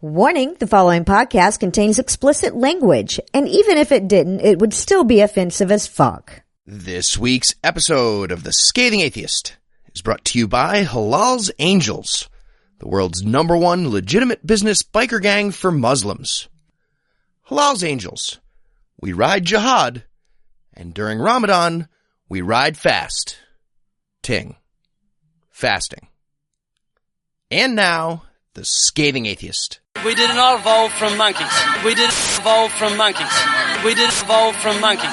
Warning, the following podcast contains explicit language, and even if it didn't, it would still be offensive as fuck. This week's episode of The Scathing Atheist is brought to you by Halal's Angels, the world's #1 legitimate business biker gang for Muslims. Halal's Angels. We ride jihad, and during Ramadan, we ride fast. Ting. Fasting. And now, The Scathing Atheist. We didn't all evolve from monkeys. We didn't evolve from monkeys. We didn't evolve from monkeys.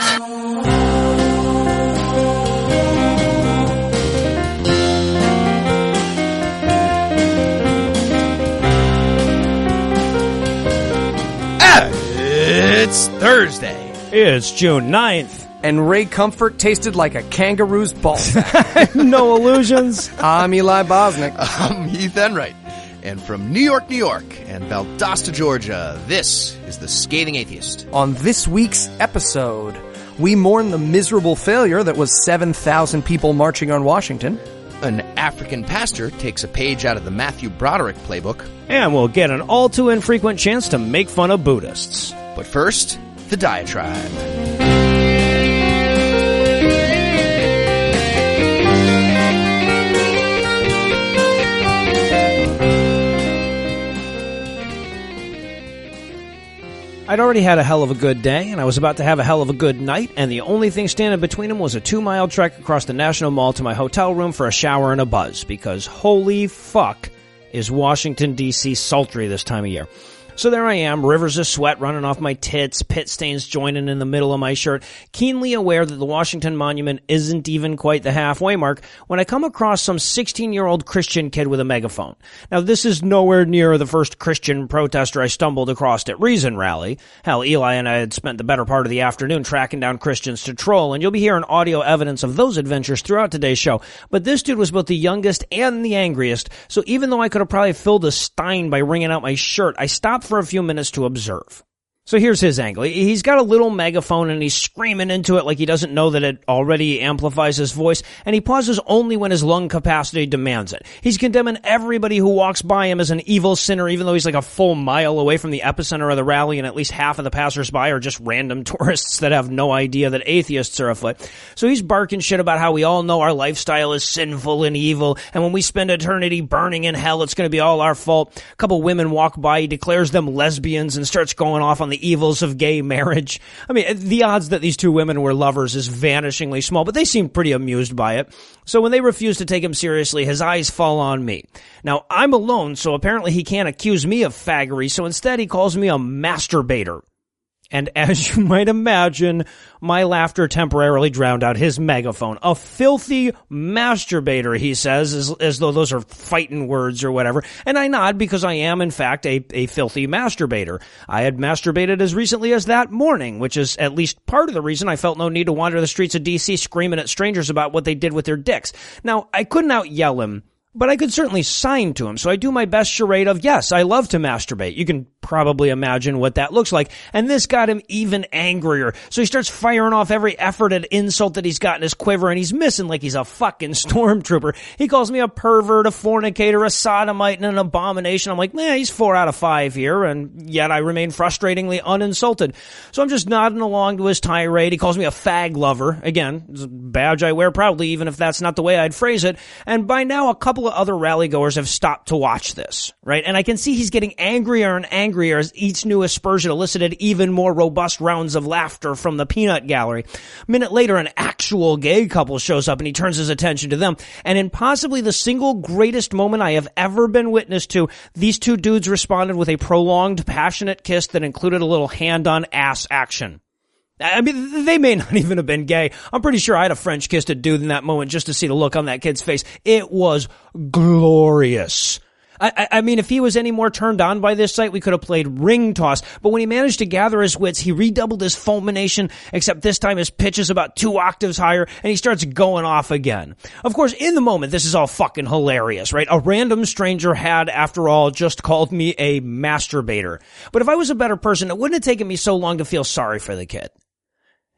It's Thursday. It's June 9th. And Ray Comfort tasted like a kangaroo's ballsack. No illusions. I'm Eli Bosnick. I'm Heath Enright. And from New York, New York, and Valdosta, Georgia, this is The Scathing Atheist. On this week's episode, we mourn the miserable failure that was 7,000 people marching on Washington. An African pastor takes a page out of the Matthew Broderick playbook. And we'll get an all too infrequent chance to make fun of Buddhists. But first, the diatribe. I'd already had a hell of a good day, and I was about to have a hell of a good night, and the only thing standing between them was a 2-mile trek across the National Mall to my hotel room for a shower and a buzz, because holy fuck is Washington, D.C. sultry this time of year. So there I am, rivers of sweat running off my tits, pit stains joining in the middle of my shirt, keenly aware that the Washington Monument isn't even quite the halfway mark, when I come across some 16-year-old Christian kid with a megaphone. Now, this is nowhere near the first Christian protester I stumbled across at Reason Rally. Hell, Eli and I had spent the better part of the afternoon tracking down Christians to troll, and you'll be hearing audio evidence of those adventures throughout today's show. But this dude was both the youngest and the angriest, so even though I could have probably filled a stein by wringing out my shirt, I stopped for a few minutes to observe. So here's his angle. He's got a little megaphone and he's screaming into it like he doesn't know that it already amplifies his voice, and he pauses only when his lung capacity demands it. He's condemning everybody who walks by him as an evil sinner, even though he's like a full mile away from the epicenter of the rally, and at least half of the passersby are just random tourists that have no idea that atheists are afoot. So he's barking shit about how we all know our lifestyle is sinful and evil, and when we spend eternity burning in hell, it's going to be all our fault. A couple women walk by, he declares them lesbians and starts going off on the evils of gay marriage. I mean, the odds that these two women were lovers is vanishingly small, but they seem pretty amused by it. So when they refuse to take him seriously, his eyes fall on me. Now, I'm alone, so apparently he can't accuse me of faggery, so instead he calls me a masturbator. And as you might imagine, my laughter temporarily drowned out his megaphone. A filthy masturbator, he says, as though those are fighting words or whatever. And I nod because I am, in fact, a filthy masturbator. I had masturbated as recently as that morning, which is at least part of the reason I felt no need to wander the streets of D.C. screaming at strangers about what they did with their dicks. Now, I couldn't out-yell him, but I could certainly sign to him, so I do my best charade of, yes, I love to masturbate. You can probably imagine what that looks like. And this got him even angrier. So he starts firing off every effort at insult that he's got in his quiver, and he's missing like he's a fucking stormtrooper. He calls me a pervert, a fornicator, a sodomite, and an abomination. I'm like, he's 4 out of 5 here, and yet I remain frustratingly uninsulted. So I'm just nodding along to his tirade. He calls me a fag lover. Again, it's a badge I wear proudly, even if that's not the way I'd phrase it. And by now, a couple of other rally goers have stopped to watch this, right? And I can see he's getting angrier and angrier as each new aspersion elicited even more robust rounds of laughter from the peanut gallery. A minute later, an actual gay couple shows up and he turns his attention to them. And in possibly the single greatest moment I have ever been witness to, these two dudes responded with a prolonged, passionate kiss that included a little hand-on-ass action. I mean, they may not even have been gay. I'm pretty sure I'd have French kissed a dude in that moment just to see the look on that kid's face. It was glorious. I mean, if he was any more turned on by this sight, we could have played ring toss. But when he managed to gather his wits, he redoubled his fulmination, except this time his pitch is about 2 octaves higher, and he starts going off again. Of course, in the moment, this is all fucking hilarious, right? A random stranger had, after all, just called me a masturbator. But if I was a better person, it wouldn't have taken me so long to feel sorry for the kid.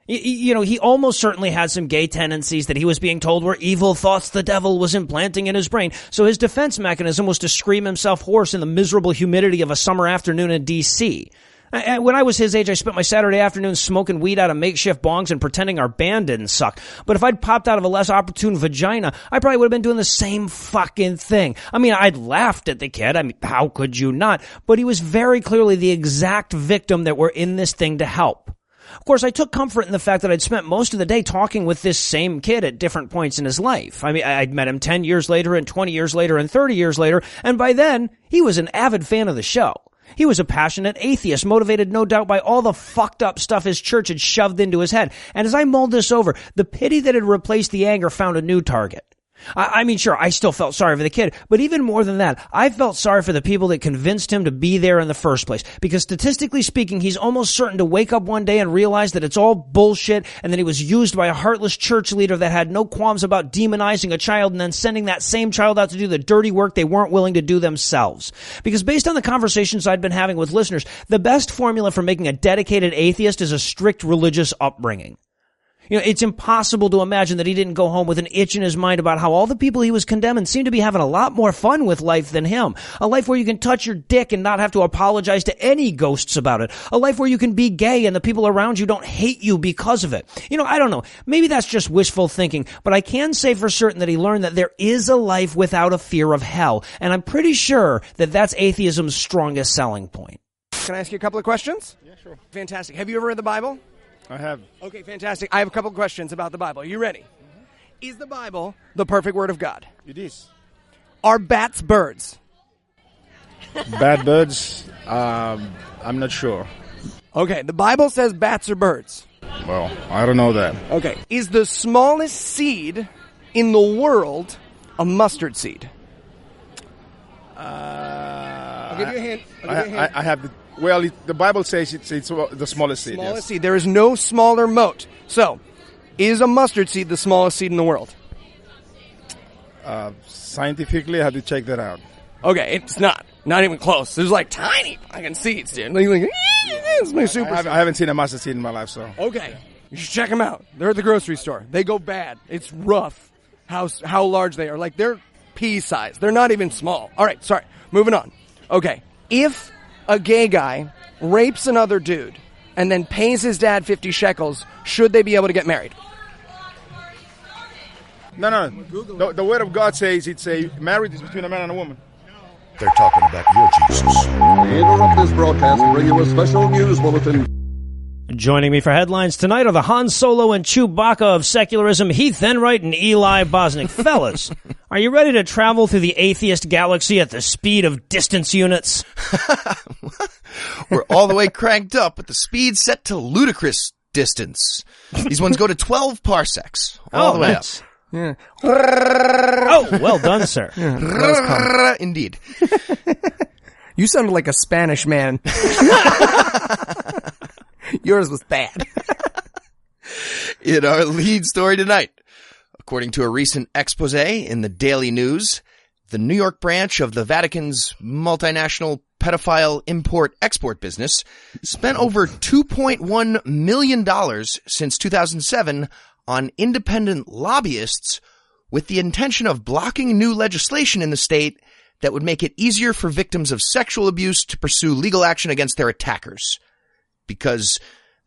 He almost certainly had some gay tendencies that he was being told were evil thoughts the devil was implanting in his brain. So his defense mechanism was to scream himself hoarse in the miserable humidity of a summer afternoon in D.C. When I was his age, I spent my Saturday afternoons smoking weed out of makeshift bongs and pretending our band didn't suck. But if I'd popped out of a less opportune vagina, I probably would have been doing the same fucking thing. I mean, I'd laughed at the kid. I mean, how could you not? But he was very clearly the exact victim that we're in this thing to help. Of course, I took comfort in the fact that I'd spent most of the day talking with this same kid at different points in his life. I mean, I'd met him 10 years later and 20 years later and 30 years later, and by then, he was an avid fan of the show. He was a passionate atheist, motivated no doubt by all the fucked up stuff his church had shoved into his head. And as I mulled this over, the pity that had replaced the anger found a new target. I mean, sure, I still felt sorry for the kid, but even more than that, I felt sorry for the people that convinced him to be there in the first place. Because statistically speaking, he's almost certain to wake up one day and realize that it's all bullshit and that he was used by a heartless church leader that had no qualms about demonizing a child and then sending that same child out to do the dirty work they weren't willing to do themselves. Because based on the conversations I'd been having with listeners, the best formula for making a dedicated atheist is a strict religious upbringing. It's impossible to imagine that he didn't go home with an itch in his mind about how all the people he was condemning seemed to be having a lot more fun with life than him. A life where you can touch your dick and not have to apologize to any ghosts about it. A life where you can be gay and the people around you don't hate you because of it. I don't know. Maybe that's just wishful thinking, but I can say for certain that he learned that there is a life without a fear of hell. And I'm pretty sure that that's atheism's strongest selling point. Can I ask you a couple of questions? Yeah, sure. Fantastic. Have you ever read the Bible? I have. Okay, fantastic. I have a couple of questions about the Bible. Are you ready? Mm-hmm. Is the Bible the perfect word of God? It is. Are bats birds? Bad birds? I'm not sure. Okay, the Bible says bats are birds. Well, I don't know that. Okay. Is the smallest seed in the world a mustard seed? I'll give you a hint. I have the... Well, the Bible says it's the smallest seed. Smallest seed. There is no smaller mote. So, is a mustard seed the smallest seed in the world? Scientifically, I have to check that out. Okay, it's not. Not even close. There's like tiny fucking seeds, dude. It's my super. I haven't seen a mustard seed in my life, so. Okay, you should check them out. They're at the grocery store. They go bad. It's rough how large they are. Like, they're pea size. They're not even small. All right, sorry. Moving on. Okay, if a gay guy rapes another dude and then pays his dad 50 shekels, should they be able to get married? No. The word of God says marriage is between a man and a woman. They're talking about your Jesus. We interrupt this broadcast to bring you a special news bulletin. Joining me for headlines tonight are the Han Solo and Chewbacca of secularism, Heath Enright and Eli Bosnick. Fellas, are you ready to travel through the atheist galaxy at the speed of distance units? We're all the way cranked up with the speed set to ludicrous distance. These ones go to 12 parsecs, all the way nice. up. Yeah. Oh, well done, sir. Indeed. You sounded like a Spanish man. Yours was bad. In our lead story tonight, according to a recent expose in the Daily News, the New York branch of the Vatican's multinational pedophile import-export business spent over $2.1 million since 2007 on independent lobbyists with the intention of blocking new legislation in the state that would make it easier for victims of sexual abuse to pursue legal action against their attackers. Because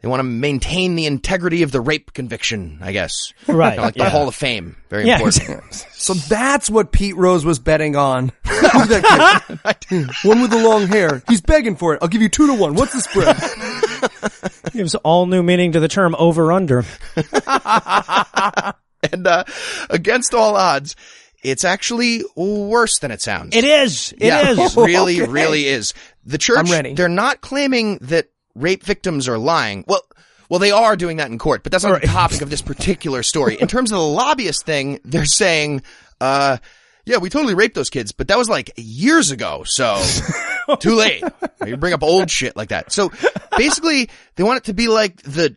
they want to maintain the integrity of the rape conviction, I guess. Right. Kind of like the Hall of Fame. Very important. So that's what Pete Rose was betting on. Who's that kid? One with the long hair. He's begging for it. I'll give you 2-1. What's the spread? Gives all new meaning to the term over-under. And against all odds, it's actually worse than it sounds. It is. It is. It really, really is. The church, I'm ready. They're not claiming that rape victims are lying. Well, they are doing that in court, but that's not the topic of this particular story. In terms of the lobbyist thing, they're saying, yeah, we totally raped those kids, but that was like years ago, so too late. You bring up old shit like that. So basically, they want it to be like the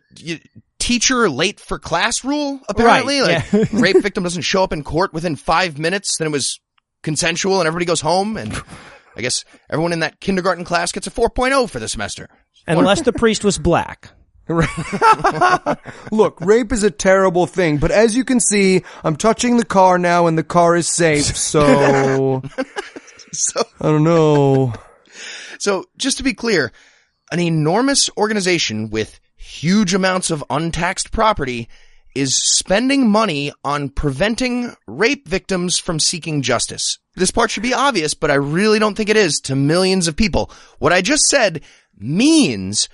teacher late for class rule, apparently. Right, like, rape victim doesn't show up in court within 5 minutes, then it was consensual and everybody goes home, and I guess everyone in that kindergarten class gets a 4.0 for the semester. Unless the priest was black. Look, rape is a terrible thing, but as you can see, I'm touching the car now and the car is safe, so I don't know. So, just to be clear, an enormous organization with huge amounts of untaxed property is spending money on preventing rape victims from seeking justice. This part should be obvious, but I really don't think it is to millions of people. What I just said means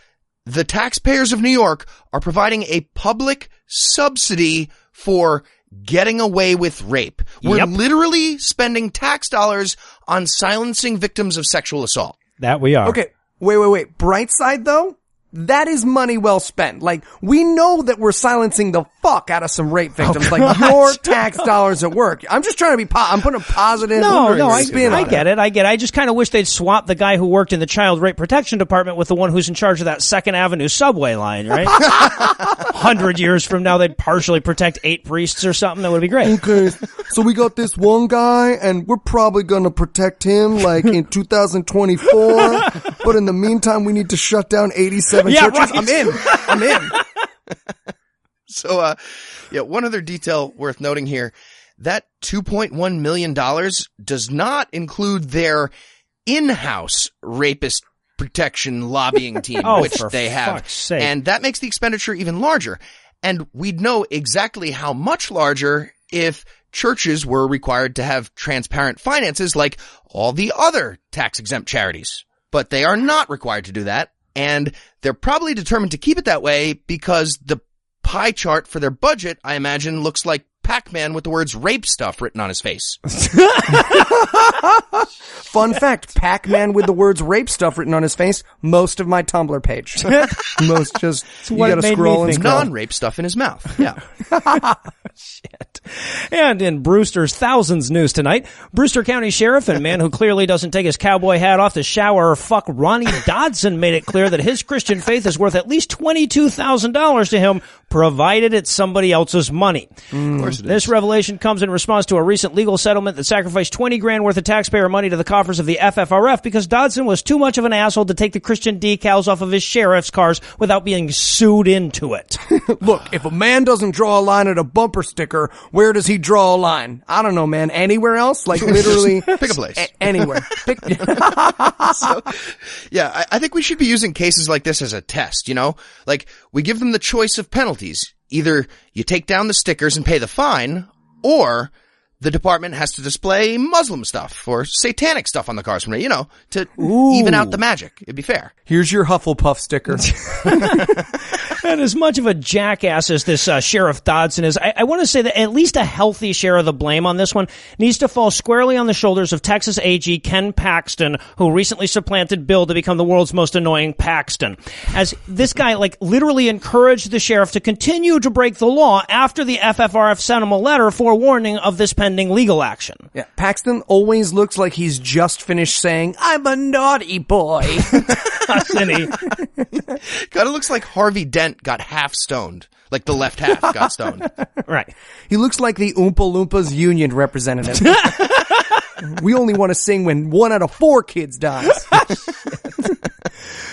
the taxpayers of New York are providing a public subsidy for getting away with rape. We're literally spending tax dollars on silencing victims of sexual assault. That we are. Okay, wait. Bright side, though? That is money well spent. Like, we know that we're silencing the fuck out of some rape victims. Like, your tax dollars at work. I'm just trying to be I'm putting a positive spin on I get it. I just kind of wish they'd swap the guy who worked in the child rape protection department with the one who's in charge of that 2nd Avenue subway line, right? 100 years from now, they'd partially protect 8 priests or something. That would be great. Okay, so we got this one guy, and we're probably going to protect him, like, in 2024. But in the meantime, we need to shut down 87 churches. Right. I'm in. So, one other detail worth noting here, that $2.1 million does not include their in-house rapist protection lobbying team, which they have. And that makes the expenditure even larger. And we'd know exactly how much larger if churches were required to have transparent finances like all the other tax-exempt charities. But they are not required to do that. And they're probably determined to keep it that way because the pie chart for their budget, I imagine, looks like Pac-Man with the words rape stuff written on his face. Fun fact, Pac-Man with the words rape stuff written on his face, most of my Tumblr page. You gotta scroll and scroll. Non-rape stuff in his mouth. Yeah. Shit. And in Brewster's Thousands news tonight, Brewster County Sheriff and man who clearly doesn't take his cowboy hat off to shower or fuck Ronnie Dodson made it clear that his Christian faith is worth at least $22,000 to him, provided it's somebody else's money. Of course it is. This revelation comes in response to a recent legal settlement that sacrificed $20,000 worth of taxpayer money to the coffers of the FFRF because Dodson was too much of an asshole to take the Christian decals off of his sheriff's cars without being sued into it. Look, if a man doesn't draw a line at a bumper sticker, where does he draw a line? I don't know, man. Anywhere else? Like, literally. Pick a place. Anywhere. So, yeah, I think we should be using cases like this as a test, you know? Like, we give them the choice of penalties. Either you take down the stickers and pay the fine, or the department has to display Muslim stuff or satanic stuff on the cars from there, you know, to even out the magic. It'd be fair. Here's your Hufflepuff sticker. And as much of a jackass as this Sheriff Dodson is, I want to say that at least a healthy share of the blame on this one needs to fall squarely on the shoulders of Texas AG Ken Paxton, who recently supplanted Bill to become the world's most annoying Paxton. As this guy, like, literally encouraged the sheriff to continue to break the law after the FFRF sent him a letter forewarning of this pending legal action. Yeah, Paxton always looks like he's just finished saying, "I'm a naughty boy." Doesn't he? Kind of looks like Harvey Dent got half stoned. Like the left half got stoned. Right. He looks like the Oompa Loompas union representative. We only want to sing when 1 out of 4 kids dies.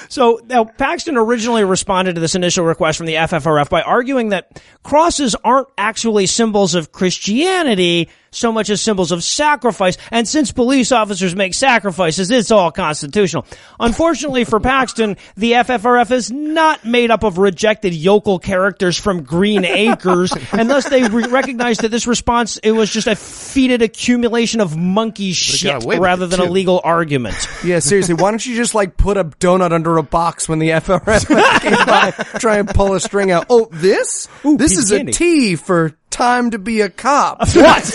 So now Paxton originally responded to this initial request from the FFRF by arguing that crosses aren't actually symbols of Christianity so much as symbols of sacrifice, and since police officers make sacrifices, it's all constitutional. Unfortunately for Paxton, the FFRF is not made up of rejected yokel characters from Green Acres, and thus they recognize that this response, it was just a fetid accumulation of monkey shit rather than a legal argument. Yeah, seriously, why don't you just, like, put a donut under a box when the FFRF came by, try and pull a string out? Oh, this? This is a T for time to be a cop. What?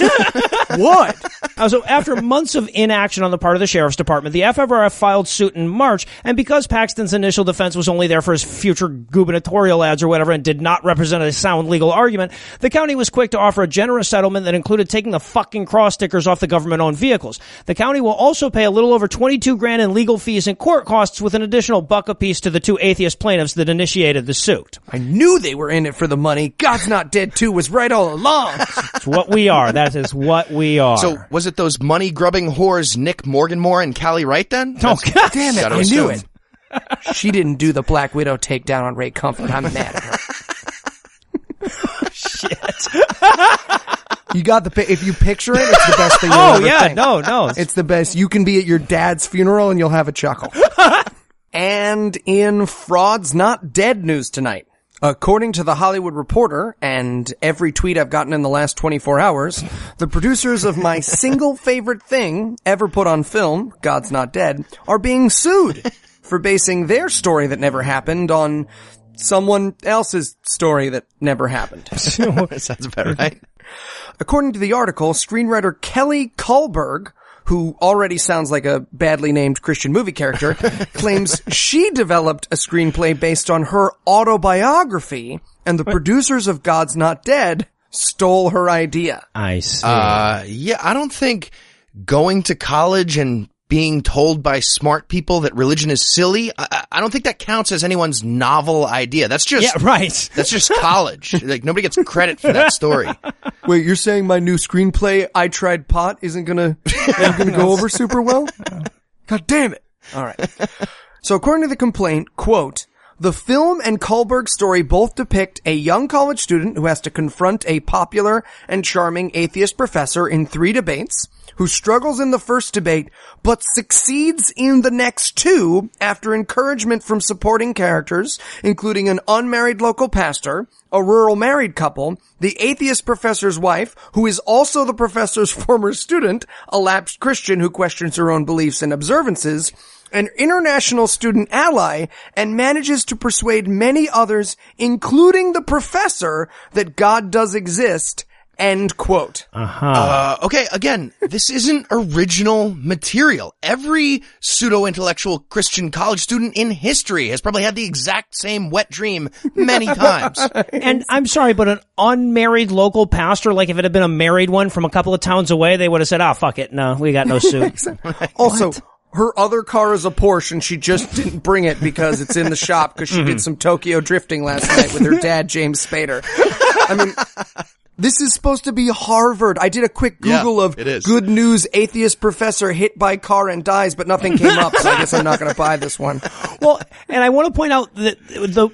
What? So after months of inaction on the part of the sheriff's department, the FFRF filed suit in March, and because Paxton's initial defense was only there for his future gubernatorial ads or whatever and did not represent a sound legal argument, the county was quick to offer a generous settlement that included taking the fucking cross stickers off the government-owned vehicles. The county will also pay a little over $22,000 in legal fees and court costs, with an additional $1 apiece to the 2 atheist plaintiffs that initiated the suit. I knew they were in it for the money. God's Not Dead 2 was right all along. It's what we are. That is what we are. So, was it those money-grubbing whores Nick Morganmore and Callie Wright then? Oh, God damn it. I knew it. She didn't do the Black Widow takedown on Ray Comfort. I'm mad at her. Shit. You got if you picture it, it's the best thing you'll ever think. No. It's the best. You can be at your dad's funeral and you'll have a chuckle. And in Frauds Not Dead news tonight, according to The Hollywood Reporter and every tweet I've gotten in the last 24 hours, the producers of my single favorite thing ever put on film, God's Not Dead, are being sued for basing their story that never happened on someone else's story that never happened. That sounds about right. According to the article, screenwriter Kelly Kullberg, who already sounds like a badly named Christian movie character, claims she developed a screenplay based on her autobiography, and the producers of God's Not Dead stole her idea. I see. Yeah, I don't think going to college and being told by smart people that religion is silly, I don't think that counts as anyone's novel idea. That's just That's just college. Like, nobody gets credit for that story. Wait, you're saying my new screenplay, I Tried Pot, isn't gonna go over super well? God damn it. All right. So according to the complaint, quote, the film and Kullberg's story both depict a young college student who has to confront a popular and charming atheist professor in 3 debates, who struggles in the first debate, but succeeds in the next 2 after encouragement from supporting characters, including an unmarried local pastor, a rural married couple, the atheist professor's wife, who is also the professor's former student, a lapsed Christian who questions her own beliefs and observances, an international student ally, and manages to persuade many others, including the professor, that God does exist. End quote. Okay, again, this isn't original material. Every pseudo-intellectual Christian college student in history has probably had the exact same wet dream many times. And I'm sorry, but an unmarried local pastor, like if it had been a married one from a couple of towns away, they would have said, fuck it. No, we got no suit. Also, her other car is a Porsche and she just didn't bring it because it's in the shop because she did some Tokyo drifting last night with her dad, James Spader. I mean, this is supposed to be Harvard. I did a quick Google of good news atheist professor hit by car and dies, but nothing came up, so I guess I'm not going to buy this one. Well, and I want to point out that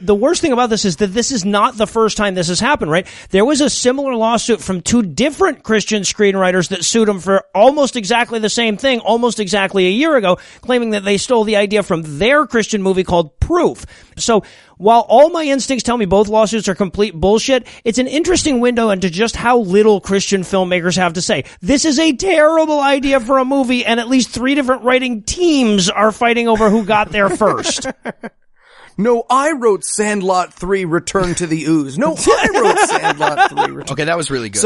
the worst thing about this is that this is not the first time this has happened, right? There was a similar lawsuit from 2 different Christian screenwriters that sued them for almost exactly the same thing, almost exactly a year ago, claiming that they stole the idea from their Christian movie called Proof. So, while all my instincts tell me both lawsuits are complete bullshit, it's an interesting window into just how little Christian filmmakers have to say. This is a terrible idea for a movie, and at least 3 different writing teams are fighting over who got there first. No, I wrote Sandlot 3 Return to the Ooze. No, I wrote Sandlot 3 Return. Okay, that was really good.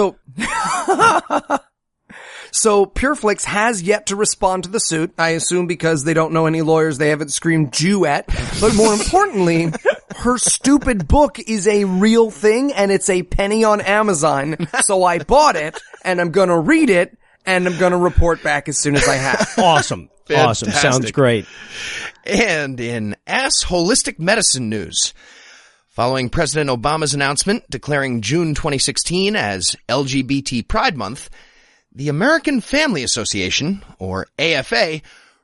So Pureflix has yet to respond to the suit, I assume because they don't know any lawyers they haven't screamed Jew at. But more importantly, her stupid book is a real thing and it's a penny on Amazon. So I bought it and I'm gonna read it and I'm gonna report back as soon as I have. Awesome. Awesome. Sounds great. And in Ass Holistic Medicine news, following President Obama's announcement declaring June 2016 as LGBT Pride Month, the American Family Association, or AFA,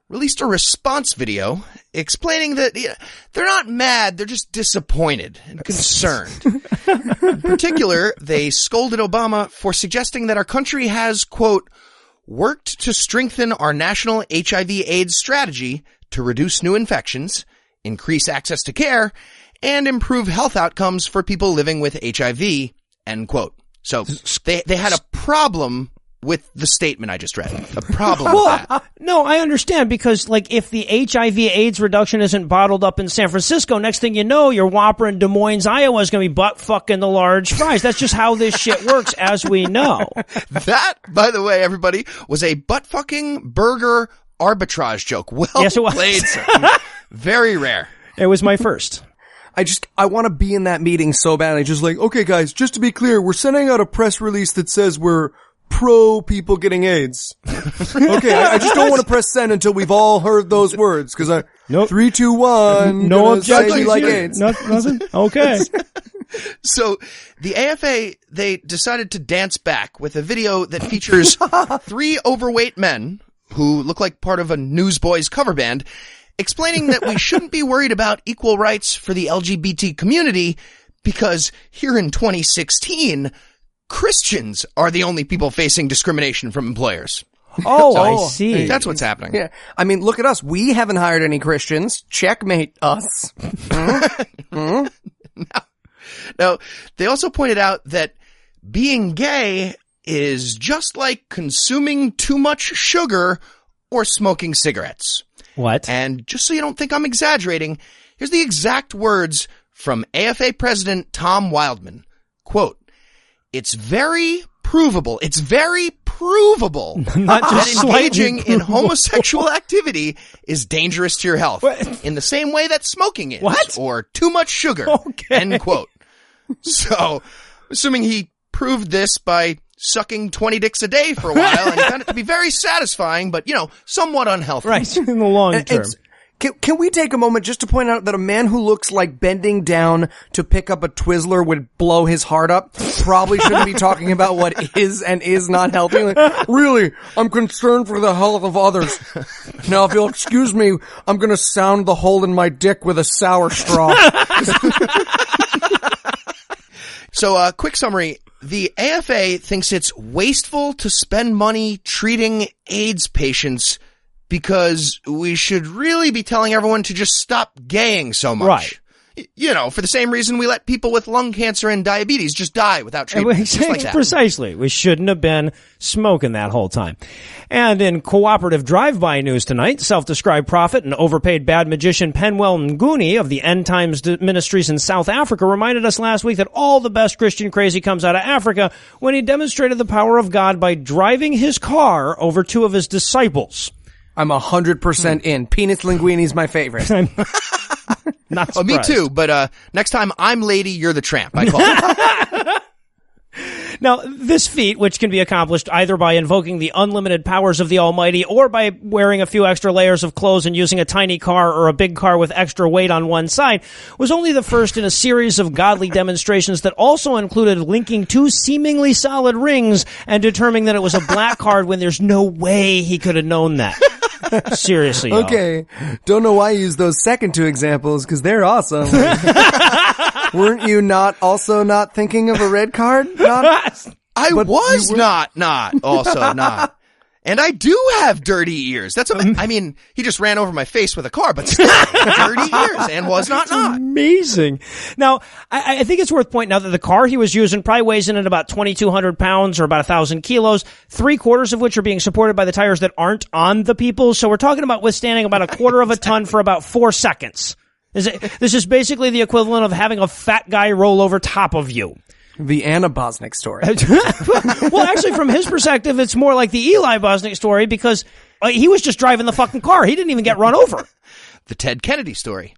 released a response video explaining that they're not mad, they're just disappointed and concerned. In particular, they scolded Obama for suggesting that our country has, quote, worked to strengthen our national HIV/AIDS strategy to reduce new infections, increase access to care, and improve health outcomes for people living with HIV, end quote. So they had a problem with the statement I just read. A problem with that. No, I understand because, like, if the HIV/AIDS reduction isn't bottled up in San Francisco, next thing you know, your Whopper in Des Moines, Iowa is going to be butt-fucking the large fries. That's just how this shit works, as we know. That, by the way, everybody, was a butt-fucking burger arbitrage joke. Well yes, it was. played, sir. Very rare. It was my first. I want to be in that meeting so badly. Just like, okay, guys, just to be clear, we're sending out a press release that says we're pro people getting AIDS. Okay, I just don't want to press send until we've all heard those words, because nope. 3, 2, 1. No objections. Like AIDS. Nothing. Okay. So the AFA, they decided to dance back with a video that features 3 overweight men who look like part of a Newsboys cover band, explaining that we shouldn't be worried about equal rights for the LGBT community because here in 2016, Christians are the only people facing discrimination from employers. Oh, I see. That's what's happening. Yeah. I mean, look at us. We haven't hired any Christians. Checkmate us. Now, they also pointed out that being gay is just like consuming too much sugar or smoking cigarettes. What? And just so you don't think I'm exaggerating, here's the exact words from AFA President Tom Wildman. Quote, it's very provable Not just that engaging slightly in homosexual activity is dangerous to your health. What? In the same way that smoking is. What? Or too much sugar. Okay. End quote. So, assuming he proved this by sucking 20 dicks a day for a while and found it to be very satisfying, but, somewhat unhealthy. Right, in the long term. Can we take a moment just to point out that a man who looks like bending down to pick up a Twizzler would blow his heart up probably shouldn't be talking about what is and is not healthy? Like, really, I'm concerned for the health of others. Now, if you'll excuse me, I'm going to sound the hole in my dick with a sour straw. So, quick summary. The AFA thinks it's wasteful to spend money treating AIDS patients because we should really be telling everyone to just stop gaying so much. Right. For the same reason we let people with lung cancer and diabetes just die without treatment. Just like that. Precisely. We shouldn't have been smoking that whole time. And in cooperative drive-by news tonight, self-described prophet and overpaid bad magician Penwell Nguni of the End Times Ministries in South Africa reminded us last week that all the best Christian crazy comes out of Africa when he demonstrated the power of God by driving his car over two of his disciples. I'm 100% in. Penis linguini's my favorite. Not surprised. Oh, me too, but next time I'm lady, you're the tramp. I call it. Now, this feat, which can be accomplished either by invoking the unlimited powers of the Almighty or by wearing a few extra layers of clothes and using a tiny car or a big car with extra weight on one side, was only the first in a series of godly demonstrations that also included linking two seemingly solid rings and determining that it was a black card when there's no way he could have known that. Seriously, y'all. Okay. Don't know why you use those second two examples, because they're awesome. Weren't you not thinking of a red card? I was not also not. And I do have dirty ears. He just ran over my face with a car, but still, dirty ears and was not. Amazing. Now, I think it's worth pointing out that the car he was using probably weighs in at about 2,200 pounds or about 1,000 kilos, 3/4 of which are being supported by the tires that aren't on the people. So we're talking about withstanding about 1/4 of a ton for about 4 seconds. This is basically the equivalent of having a fat guy roll over top of you. The Anna Bosnick story. Well, actually, from his perspective, it's more like the Eli Bosnick story because he was just driving the fucking car. He didn't even get run over. The Ted Kennedy story.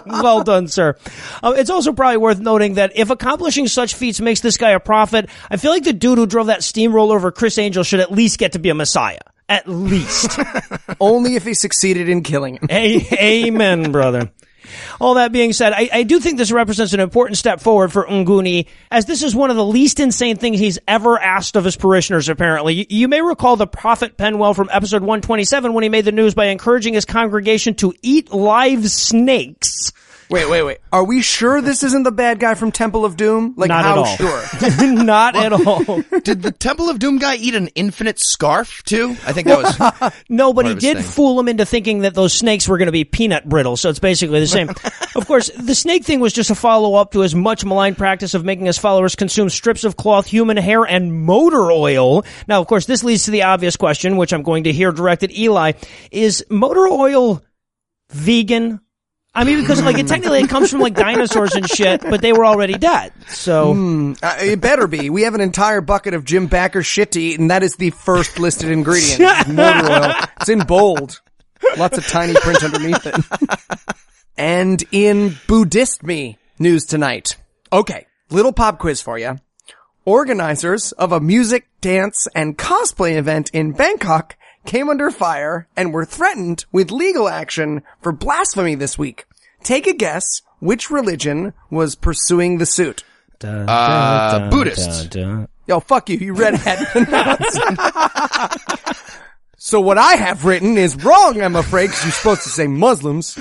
Well done, sir. It's also probably worth noting that if accomplishing such feats makes this guy a prophet, I feel like the dude who drove that steamroller over Chris Angel should at least get to be a messiah. At least. Only if he succeeded in killing him. Amen, brother. All that being said, I do think this represents an important step forward for Nguni, as this is one of the least insane things he's ever asked of his parishioners, apparently. You may recall the Prophet Penwell from episode 127 when he made the news by encouraging his congregation to eat live snakes. Wait. Are we sure this isn't the bad guy from Temple of Doom? Like, Not how at all. sure? Not at all. Did the Temple of Doom guy eat an infinite scarf, too? I think that was... No, but he part of his did thing. fool him into thinking that those snakes were going to be peanut brittle, so it's basically the same. Of course, the snake thing was just a follow-up to his much maligned practice of making his followers consume strips of cloth, human hair, and motor oil. Now, of course, this leads to the obvious question, which I'm going to hear directed at Eli. Is motor oil vegan? I mean, because technically it comes from dinosaurs and shit, but they were already dead. So It better be. We have an entire bucket of Jim Bakker shit to eat, and that is the first listed ingredient. Motor oil. It's in bold. Lots of tiny print underneath it. And in Buddhistmy news tonight. Okay, little pop quiz for you. Organizers of a music, dance, and cosplay event in Bangkok came under fire and were threatened with legal action for blasphemy this week. Take a guess which religion was pursuing the suit. Buddhists. Yo, fuck you, you redhead. So what I have written is wrong, I'm afraid, because you're supposed to say Muslims.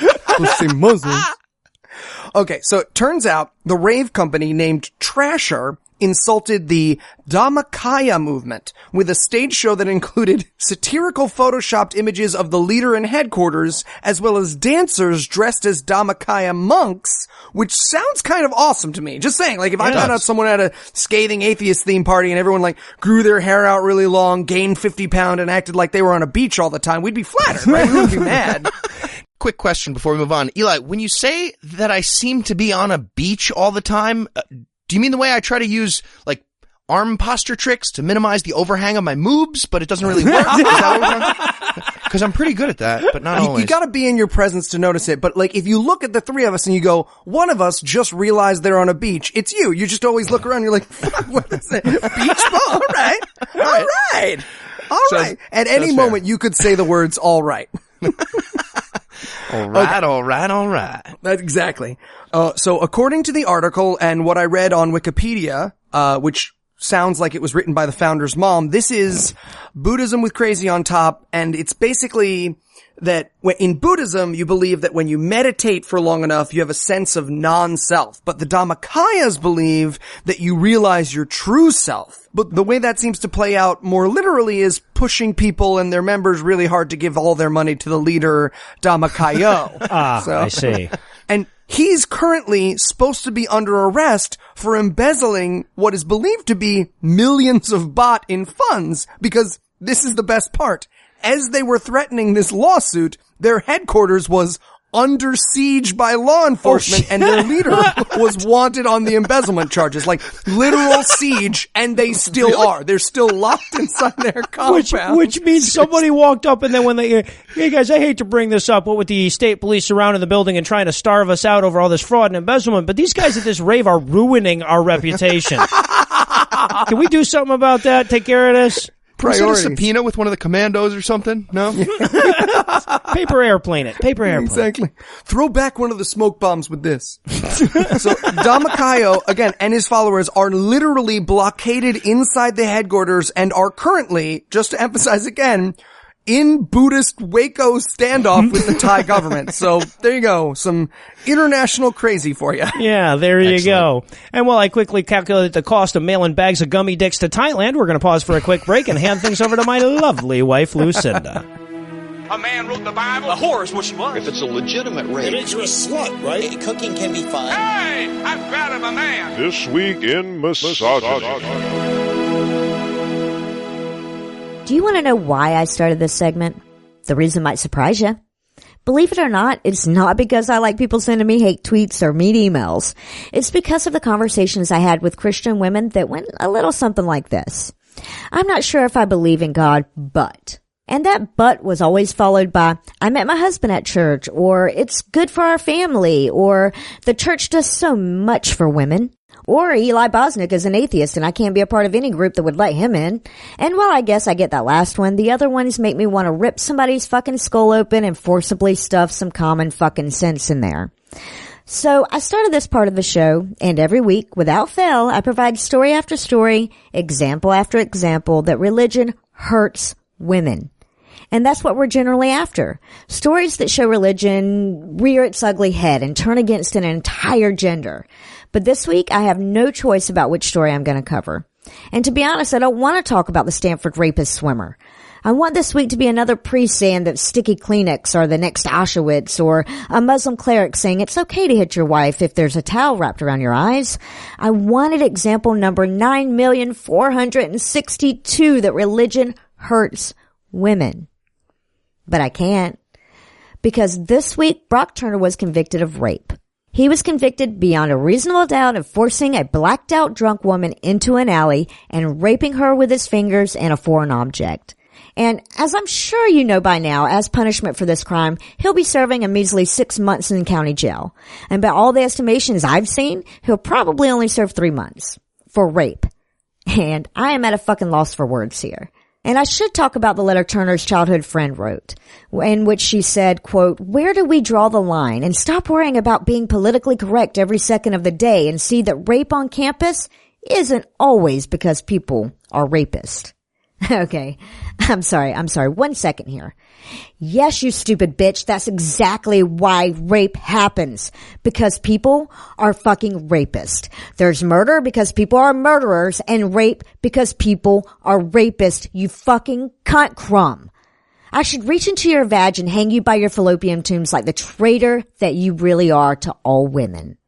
Okay, so it turns out the rave company named Trasher insulted the Dhammakaya movement with a stage show that included satirical photoshopped images of the leader and headquarters, as well as dancers dressed as Dhammakaya monks, which sounds kind of awesome to me. Just saying, like, if I found out someone had a Scathing Atheist theme party and everyone, like, grew their hair out really long, gained 50 pounds, and acted like they were on a beach all the time, we'd be flattered, right? We wouldn't be mad. Quick question before we move on. Eli, when you say that I seem to be on a beach all the time, do you mean the way I try to use, like, arm posture tricks to minimize the overhang of my moobs, but it doesn't really work? Because I'm pretty good at that, but not always. You gotta be in your presence to notice it, but, like, if you look at the three of us and you go, one of us just realized they're on a beach, it's you. You just always look around and you're like, fuck, what is it? Beach ball? All right. All right. All right. At any moment, you could say the words, all right. All right, okay. All right. That's exactly. So according to the article and what I read on Wikipedia, which sounds like it was written by the founder's mom, this is Buddhism with crazy on top, and it's basically that in Buddhism, you believe that when you meditate for long enough, you have a sense of non-self. But the Dhammakayas believe that you realize your true self. But the way that seems to play out more literally is pushing people and their members really hard to give all their money to the leader, Dhammakaya. I see. And he's currently supposed to be under arrest for embezzling what is believed to be millions of baht in funds, because this is the best part. As they were threatening this lawsuit, their headquarters was under siege by law enforcement, and their leader was wanted on the embezzlement charges. Like, literal siege, and they still are. They're still locked inside their compound. Which means somebody walked up, and then when they, hey guys, I hate to bring this up, what with the state police surrounding the building and trying to starve us out over all this fraud and embezzlement, but these guys at this rave are ruining our reputation. Can we do something about that? Take care of this? Priorities. Send a subpoena with one of the commandos or something? No? Paper airplane it. Paper airplane. Exactly. Throw back one of the smoke bombs with this. So Dhammakaya, again, and his followers are literally blockaded inside the headquarters and are currently, just to emphasize again, in Buddhist Waco standoff with the Thai government. So there you go. Some international crazy for you. Yeah, there you go. And while I quickly calculate the cost of mailing bags of gummy dicks to Thailand, we're going to pause for a quick break and hand things over to my lovely wife, Lucinda. A man wrote the Bible. A whore is what she was. If it's a legitimate rape, it makes you a slut, right? Cooking can be fun. Hey, I'm proud of a man. This week in misogyny. Do you want to know why I started this segment? The reason might surprise you. Believe it or not, it's not because I like people sending me hate tweets or mean emails. It's because of the conversations I had with Christian women that went a little something like this. I'm not sure if I believe in God, but... And that but was always followed by, I met my husband at church, or it's good for our family, or the church does so much for women. Or Eli Bosnick is an atheist and I can't be a part of any group that would let him in. And while I guess I get that last one, the other ones make me want to rip somebody's fucking skull open and forcibly stuff some common fucking sense in there. So I started this part of the show, and every week, without fail, I provide story after story, example after example, that religion hurts women. And that's what we're generally after. Stories that show religion rear its ugly head and turn against an entire gender. But this week, I have no choice about which story I'm going to cover. And to be honest, I don't want to talk about the Stanford rapist swimmer. I want this week to be another priest saying that sticky Kleenex are the next Auschwitz, or a Muslim cleric saying it's okay to hit your wife if there's a towel wrapped around your eyes. I wanted example number 9,462 that religion hurts women. But I can't. Because this week, Brock Turner was convicted of rape. He was convicted beyond a reasonable doubt of forcing a blacked out drunk woman into an alley and raping her with his fingers and a foreign object. And as I'm sure you know by now, as punishment for this crime, he'll be serving a measly 6 months in county jail. And by all the estimations I've seen, he'll probably only serve 3 months for rape. And I am at a fucking loss for words here. And I should talk about the letter Turner's childhood friend wrote, in which she said, quote, "Where do we draw the line and stop worrying about being politically correct every second of the day and see that rape on campus isn't always because people are rapists?" Okay. I'm sorry. 1 second here. Yes, you stupid bitch. That's exactly why rape happens. Because people are fucking rapists. There's murder because people are murderers, and rape because people are rapists. You fucking cunt crumb. I should reach into your vag and hang you by your fallopian tubes like the traitor that you really are to all women.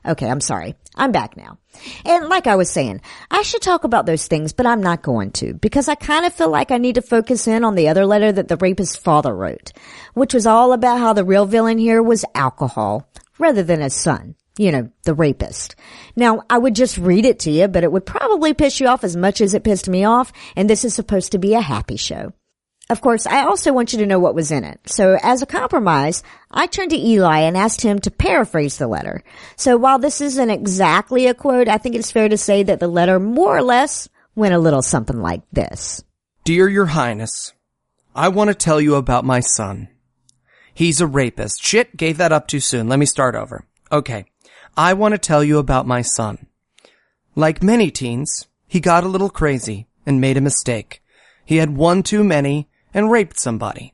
Okay, I'm sorry. I'm back now. And like I was saying, I should talk about those things, but I'm not going to, because I kind of feel like I need to focus in on the other letter that the rapist's father wrote, which was all about how the real villain here was alcohol, rather than his son. You know, the rapist. Now, I would just read it to you, but it would probably piss you off as much as it pissed me off, and this is supposed to be a happy show. Of course, I also want you to know what was in it. So as a compromise, I turned to Eli and asked him to paraphrase the letter. So while this isn't exactly a quote, I think it's fair to say that the letter more or less went a little something like this. Dear Your Highness, I want to tell you about my son. He's a rapist. Shit, gave that up too soon. Let me start over. Okay. I want to tell you about my son. Like many teens, he got a little crazy and made a mistake. He had one too many and raped somebody.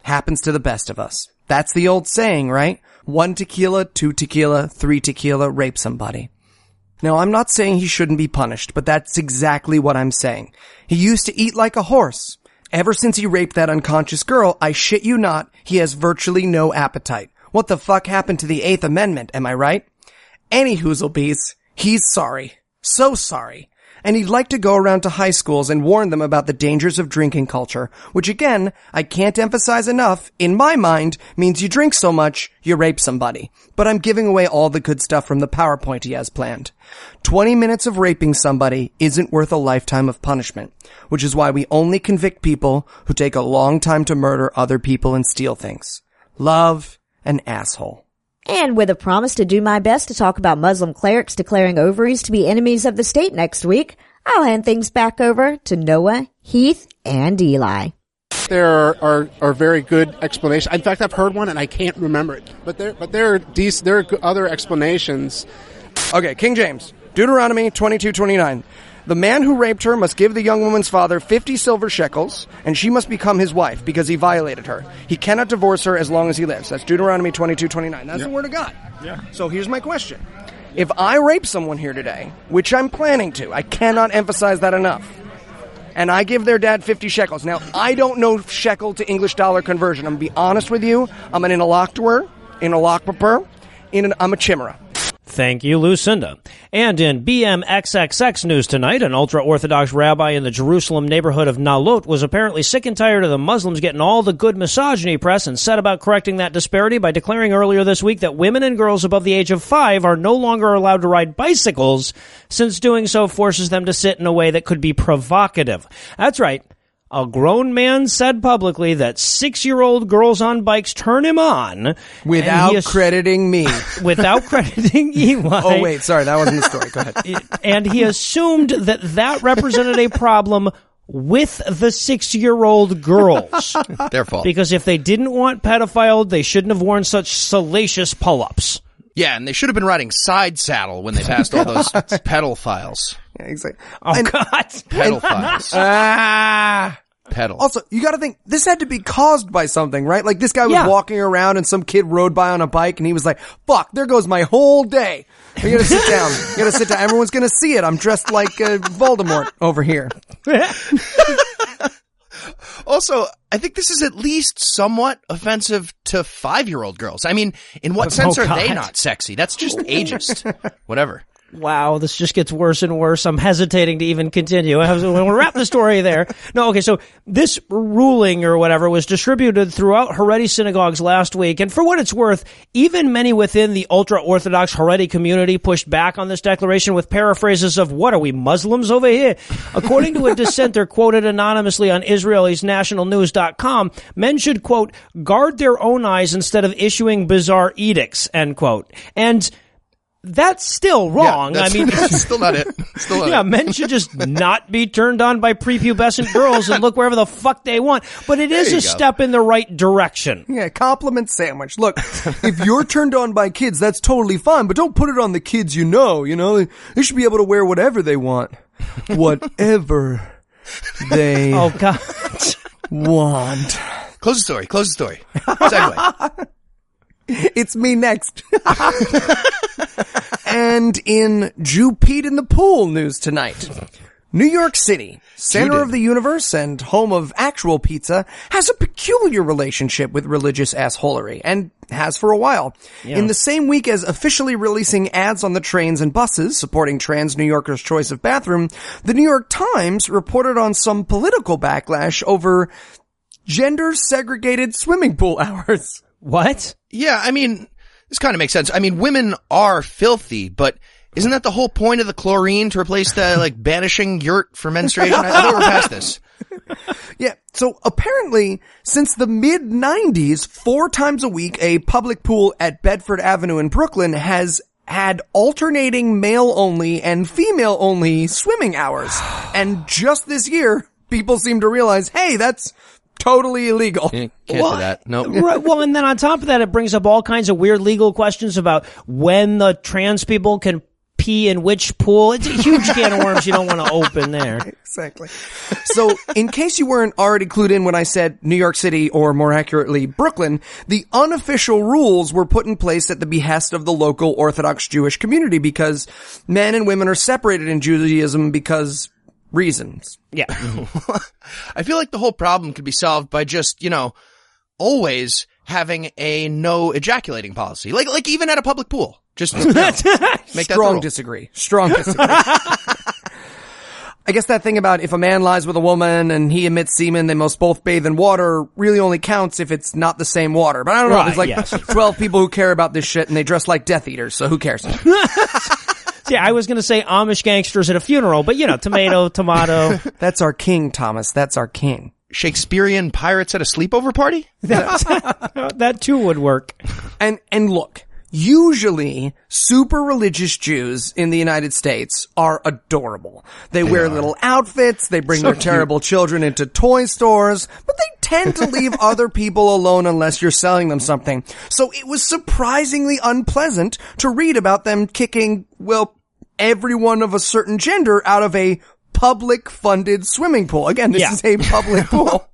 Happens to the best of us. That's the old saying, right? 1 tequila, 2 tequila, 3 tequila, rape somebody. Now, I'm not saying he shouldn't be punished, but that's exactly what I'm saying. He used to eat like a horse. Ever since he raped that unconscious girl, I shit you not, he has virtually no appetite. What the fuck happened to the 8th Amendment, am I right? Any hoozlebees, he's sorry. So sorry. And he'd like to go around to high schools and warn them about the dangers of drinking culture, which again, I can't emphasize enough, in my mind, means you drink so much, you rape somebody. But I'm giving away all the good stuff from the PowerPoint he has planned. 20 minutes of raping somebody isn't worth a lifetime of punishment, which is why we only convict people who take a long time to murder other people and steal things. Love an asshole. And with a promise to do my best to talk about Muslim clerics declaring ovaries to be enemies of the state next week, I'll hand things back over to Noah, Heath, and Eli. There are very good explanations. In fact, I've heard one and I can't remember it. But there are other explanations. Okay, King James, Deuteronomy 22:29. The man who raped her must give the young woman's father 50 silver shekels, and she must become his wife because he violated her. He cannot divorce her as long as he lives. That's Deuteronomy 22:29. That's the word of God. Yeah. So here's my question. If I rape someone here today, which I'm planning to, I cannot emphasize that enough, and I give their dad 50 shekels. Now, I don't know shekel to English dollar conversion. I'm going to be honest with you. I'm an interlocutor, I'm a chimera. Thank you, Lucinda. And in BMXXX news tonight, an ultra-orthodox rabbi in the Jerusalem neighborhood of Nalot was apparently sick and tired of the Muslims getting all the good misogyny press and set about correcting that disparity by declaring earlier this week that women and girls above the age of 5 are no longer allowed to ride bicycles, since doing so forces them to sit in a way that could be provocative. That's right. A grown man said publicly that 6-year-old girls on bikes turn him on. Without crediting me. Without crediting Eli. Oh, wait, sorry, that wasn't the story. Go ahead. And he assumed that represented a problem with the 6-year-old girls. Their fault. Because if they didn't want pedophile, they shouldn't have worn such salacious pull-ups. Yeah, and they should have been riding side saddle when they passed all those pedal files. Yeah, exactly. God. Pedal files. Pedal. Also, you gotta think, this had to be caused by something, right? Like, this guy was walking around and some kid rode by on a bike and he was like, fuck, there goes my whole day. You gotta sit down. You gotta sit down. Everyone's gonna see it. I'm dressed like Voldemort over here. Also, I think this is at least somewhat offensive to 5-year-old girls. I mean, in what sense are they not sexy? That's just ageist. Whatever. Wow, this just gets worse and worse. I'm hesitating to even continue. We'll wrap the story there. No, okay, so this ruling or whatever was distributed throughout Haredi synagogues last week, and for what it's worth, even many within the ultra-orthodox Haredi community pushed back on this declaration with paraphrases of, what are we, Muslims over here? According to a dissenter quoted anonymously on IsraelisNationalNews.com, men should, quote, guard their own eyes instead of issuing bizarre edicts, end quote. And that's still wrong. Yeah, I mean, that's still not it. Still not it. Men should just not be turned on by prepubescent girls and look wherever the fuck they want. But it is a step in the right direction. Yeah, compliment sandwich. Look, if you're turned on by kids, that's totally fine, but don't put it on the kids you know. They should be able to wear whatever they want. Whatever they Oh, God. want. Close the story. Segue. It's me next. And in Jew Pete in the Pool news tonight, New York City, center of the universe and home of actual pizza, has a peculiar relationship with religious assholery, and has for a while. Yeah. In the same week as officially releasing ads on the trains and buses supporting trans New Yorkers' choice of bathroom, the New York Times reported on some political backlash over gender-segregated swimming pool hours. What? Yeah, I mean, this kind of makes sense. I mean, women are filthy, but isn't that the whole point of the chlorine, to replace the, like, banishing yurt for menstruation? I thought we're past this. Yeah, so apparently, since the mid-90s, 4 times a week, a public pool at Bedford Avenue in Brooklyn has had alternating male-only and female-only swimming hours. And just this year, people seem to realize, hey, that's totally illegal. Can't do that. Nope. Right, well, and then on top of that, it brings up all kinds of weird legal questions about when the trans people can pee in which pool. It's a huge can of worms you don't want to open there. Exactly. So, in case you weren't already clued in when I said New York City, or more accurately, Brooklyn, the unofficial rules were put in place at the behest of the local Orthodox Jewish community because men and women are separated in Judaism because reasons. Yeah. I feel like the whole problem could be solved by just, always having a no ejaculating policy. Like even at a public pool. Just make that Strong disagree. I guess that thing about if a man lies with a woman and he emits semen, they must both bathe in water really only counts if it's not the same water. But I don't know. Right, There's 12 people who care about this shit and they dress like Death Eaters, so who cares? Yeah, I was going to say Amish gangsters at a funeral, but tomato, tomato. That's our king, Thomas. That's our king. Shakespearean pirates at a sleepover party? That too would work. And look, usually super religious Jews in the United States are adorable. They wear little outfits, they bring their terrible children into toy stores, but they tend to leave other people alone unless you're selling them something. So it was surprisingly unpleasant to read about them kicking, everyone of a certain gender out of a public funded swimming pool. Again, this is a public pool.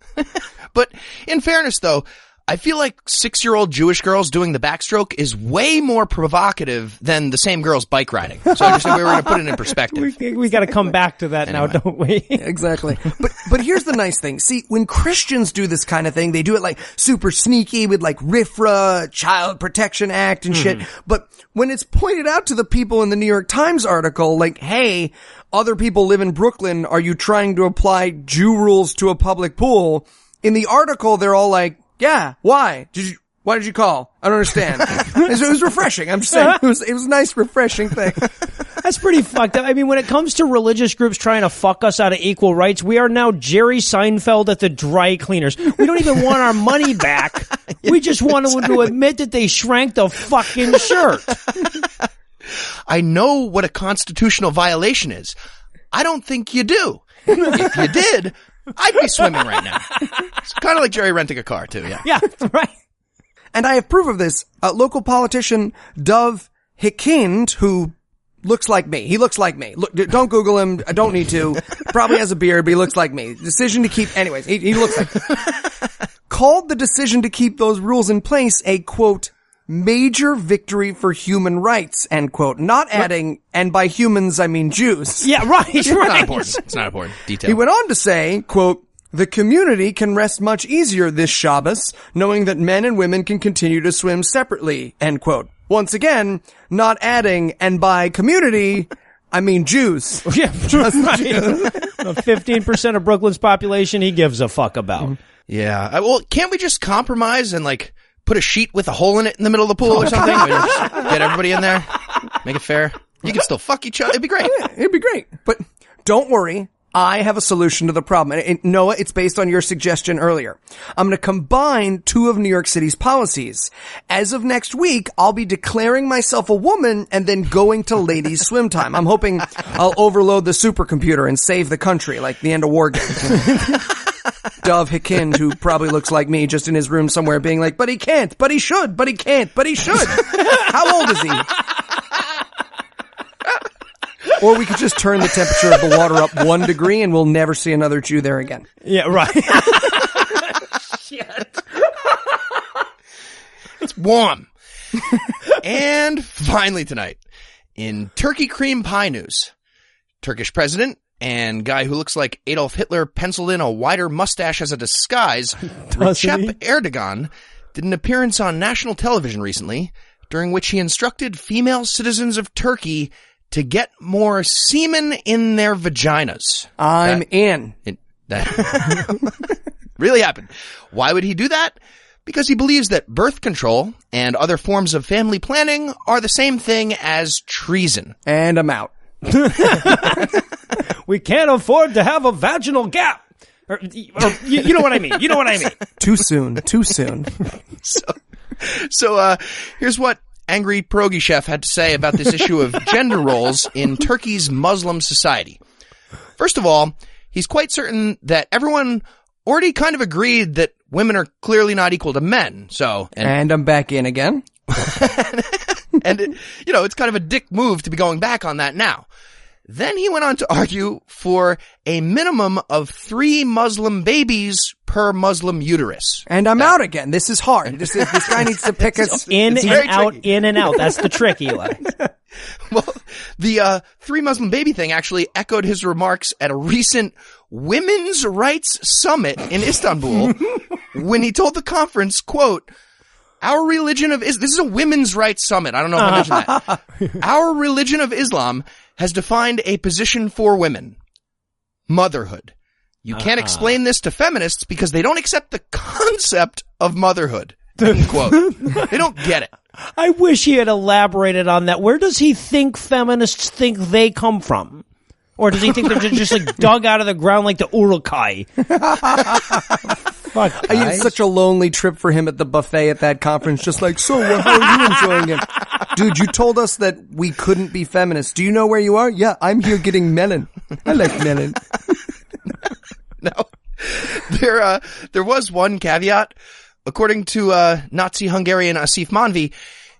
But in fairness though, I feel like 6-year-old Jewish girls doing the backstroke is way more provocative than the same girls bike riding. So I just think we were going to put it in perspective. We got to come back to that now, don't we? Exactly. But here's the nice thing. See, when Christians do this kind of thing, they do it like super sneaky with like RFRA, Child Protection Act and shit. But when it's pointed out to the people in the New York Times article, like, hey, other people live in Brooklyn, are you trying to apply Jew rules to a public pool? In the article, they're all like, yeah, why did you call? I don't understand. It was refreshing. I'm just saying, it was a nice, refreshing thing. That's pretty fucked up. I mean, when it comes to religious groups trying to fuck us out of equal rights, we are now Jerry Seinfeld at the dry cleaners. We don't even want our money back. We just want them to admit that they shrank the fucking shirt. I know what a constitutional violation is. I don't think you do. If you did, I'd be swimming right now. It's kind of like Jerry renting a car too, yeah. Yeah, right. And I have proof of this. Local politician Dov Hikind, who looks like me. He looks like me. Look, don't Google him. I don't need to. Probably has a beard, but he looks like me. Decision to keep, anyways, he looks like me. Called the decision to keep those rules in place a, quote, major victory for human rights, end quote. Not adding, and by humans, I mean Jews. Yeah, right. It's not important. It's not important. Detail. He went on to say, quote, the community can rest much easier this Shabbos, knowing that men and women can continue to swim separately, end quote. Once again, not adding, and by community, I mean Jews. Yeah, just right. 15% of Brooklyn's population he gives a fuck about. Yeah. Well, can't we just compromise and like put a sheet with a hole in it in the middle of the pool or something? Just get everybody in there. Make it fair. You can still fuck each other. It'd be great. Yeah, it'd be great. But don't worry. I have a solution to the problem. And Noah, it's based on your suggestion earlier. I'm going to combine 2 of New York City's policies. As of next week, I'll be declaring myself a woman and then going to ladies' swim time. I'm hoping I'll overload the supercomputer and save the country like the end of War Games. Dov Hikind, who probably looks like me, just in his room somewhere being like, but he can't, but he should, but he can't, but he should. How old is he? Or we could just turn the temperature of the water up 1 degree and we'll never see another Jew there again. Yeah, right. Shit. It's warm. And finally tonight, in turkey cream pie news, Turkish president and guy who looks like Adolf Hitler penciled in a wider mustache as a disguise, Recep Erdogan, did an appearance on national television recently, during which he instructed female citizens of Turkey to get more semen in their vaginas. I'm in. That really happened. Why would he do that? Because he believes that birth control and other forms of family planning are the same thing as treason. And I'm out. We can't afford to have a vaginal gap. Or you know what I mean. You know what I mean. Too soon. Too soon. So here's what angry pierogi chef had to say about this issue of gender roles in Turkey's Muslim society. First of all, he's quite certain that everyone already kind of agreed that women are clearly not equal to men. So, and I'm back in again. And it's kind of a dick move to be going back on that now. Then he went on to argue for a minimum of 3 Muslim babies per Muslim uterus. And I'm out again. This is hard. This guy needs to pick us in and out, tricky. In and out. That's the trick, Eli. Well, the 3 Muslim baby thing actually echoed his remarks at a recent women's rights summit in Istanbul when he told the conference, quote, "Our religion of Islam," this is a women's rights summit. I don't know if I mentioned that. "Our religion of Islam has defined a position for women. Motherhood. You can't explain this to feminists because they don't accept the concept of motherhood." End quote. They don't get it. I wish he had elaborated on that. Where does he think feminists think they come from? Or does he think they're just like dug out of the ground like the Urukai? Fuck, I had such a lonely trip for him at the buffet at that conference. Just like, so how are you enjoying it? Dude, you told us that we couldn't be feminists. Do you know where you are? Yeah, I'm here getting melon. I like melon. No. There was one caveat. According to Nazi Hungarian Asif Manvi,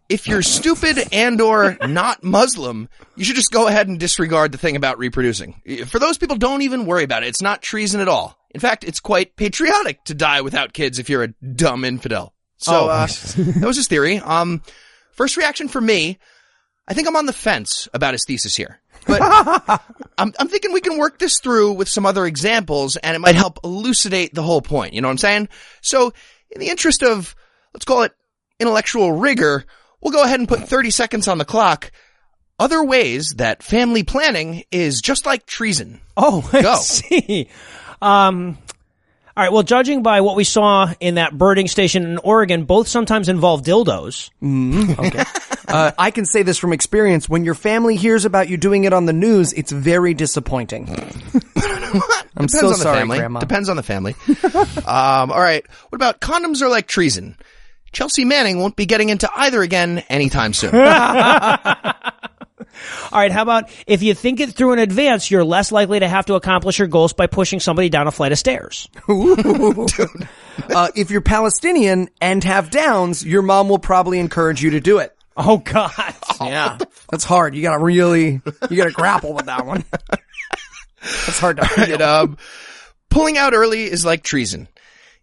if you're stupid and or not Muslim, you should just go ahead and disregard the thing about reproducing. For those people, don't even worry about it. It's not treason at all. In fact, it's quite patriotic to die without kids if you're a dumb infidel. So that was his theory. First reaction for me, I think I'm on the fence about his thesis here. But I'm thinking we can work this through with some other examples, and it might help elucidate the whole point. You know what I'm saying? So in the interest of, let's call it intellectual rigor, we'll go ahead and put 30 seconds on the clock. Other ways that family planning is just like treason. Oh, I see. All right. Well, judging by what we saw in that birding station in Oregon, both sometimes involve dildos. Okay. I can say this from experience. When your family hears about you doing it on the news, it's very disappointing. I'm so sorry, Grandma. Depends on the family. All right. What about condoms are like treason? Chelsea Manning won't be getting into either again anytime soon. All right, how about if you think it through in advance, you're less likely to have to accomplish your goals by pushing somebody down a flight of stairs. If you're Palestinian and have downs, your mom will probably encourage you to do it. Oh, God. Yeah. That's hard. You gotta grapple with that one. That's hard to feel. Pulling out early is like treason.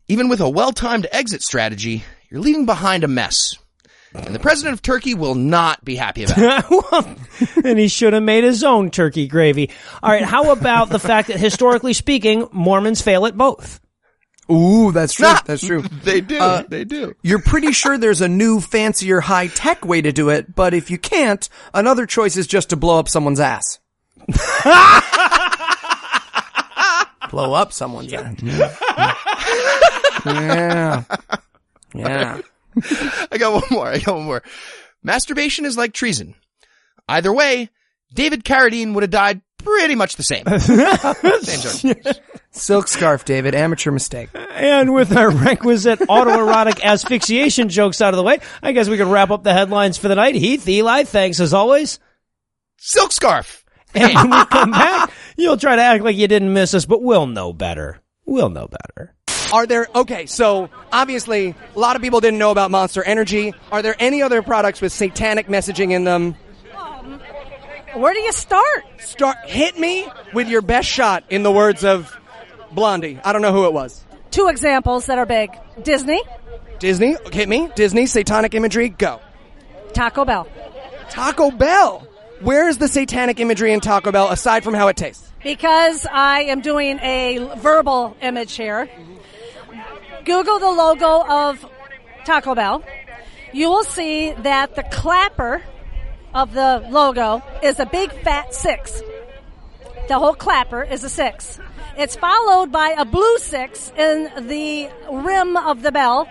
Even with a well-timed exit strategy, you're leaving behind a mess. And the president of Turkey will not be happy about it. Well, and he should have made his own turkey gravy. All right, how about the fact that historically speaking, Mormons fail at both? Ooh, that's true. That's true. They do. They do. You're pretty sure there's a new, fancier, high-tech way to do it, but if you can't, another choice is just to blow up someone's ass. Blow up someone's ass. Yeah. Yeah. I got one more. Masturbation is like treason. Either way, David Carradine would have died pretty much the same. Same sort. Silk scarf, David. Amateur mistake. And with our requisite autoerotic asphyxiation jokes out of the way, I guess we can wrap up the headlines for the night. Heath, Eli, thanks as always. Silk scarf. And when we come back, you'll try to act like you didn't miss us, but we'll know better. We'll know better. Okay, so obviously a lot of people didn't know about Monster Energy. Are there any other products with satanic messaging in them? Where do you start? Hit me with your best shot, in the words of Blondie. I don't know who it was. 2 examples that are big. Disney. Disney, hit me. Disney, satanic imagery, go. Taco Bell. Taco Bell. Where is the satanic imagery in Taco Bell aside from how it tastes? Because I am doing a verbal image here. Google the logo of Taco Bell. You will see that the clapper of the logo is a big fat 6. The whole clapper is a 6. It's followed by a blue 6 in the rim of the bell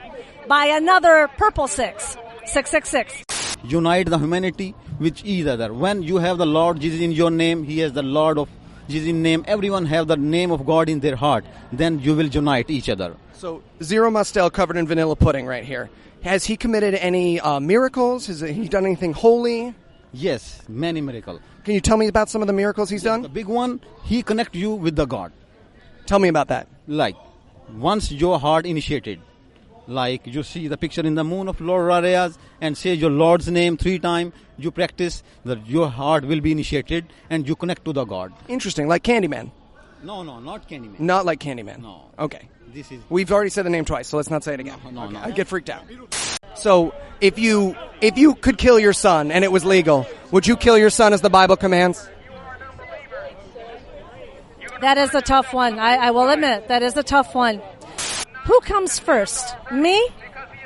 by another purple 6. 666. Unite the humanity with each other. When you have the Lord Jesus in your name, He has the Lord of Jesus in name. Everyone have the name of God in their heart. Then you will unite each other. So, Zero Mostel covered in vanilla pudding right here. Has he committed any miracles? Has he done anything holy? Yes, many miracles. Can you tell me about some of the miracles he's done? The big one, he connect you with the God. Tell me about that. Like, once your heart initiated, like you see the picture in the moon of Lord Rarayas and say your Lord's name 3 times, you practice that your heart will be initiated and you connect to the God. Interesting, like Candyman. No, not Candyman. Not like Candyman. No. Okay. This is. We've already said the name twice, so let's not say it again. No. I get freaked out. So, if you could kill your son and it was legal, would you kill your son as the Bible commands? That is a tough one. I will admit, that is a tough one. Who comes first, me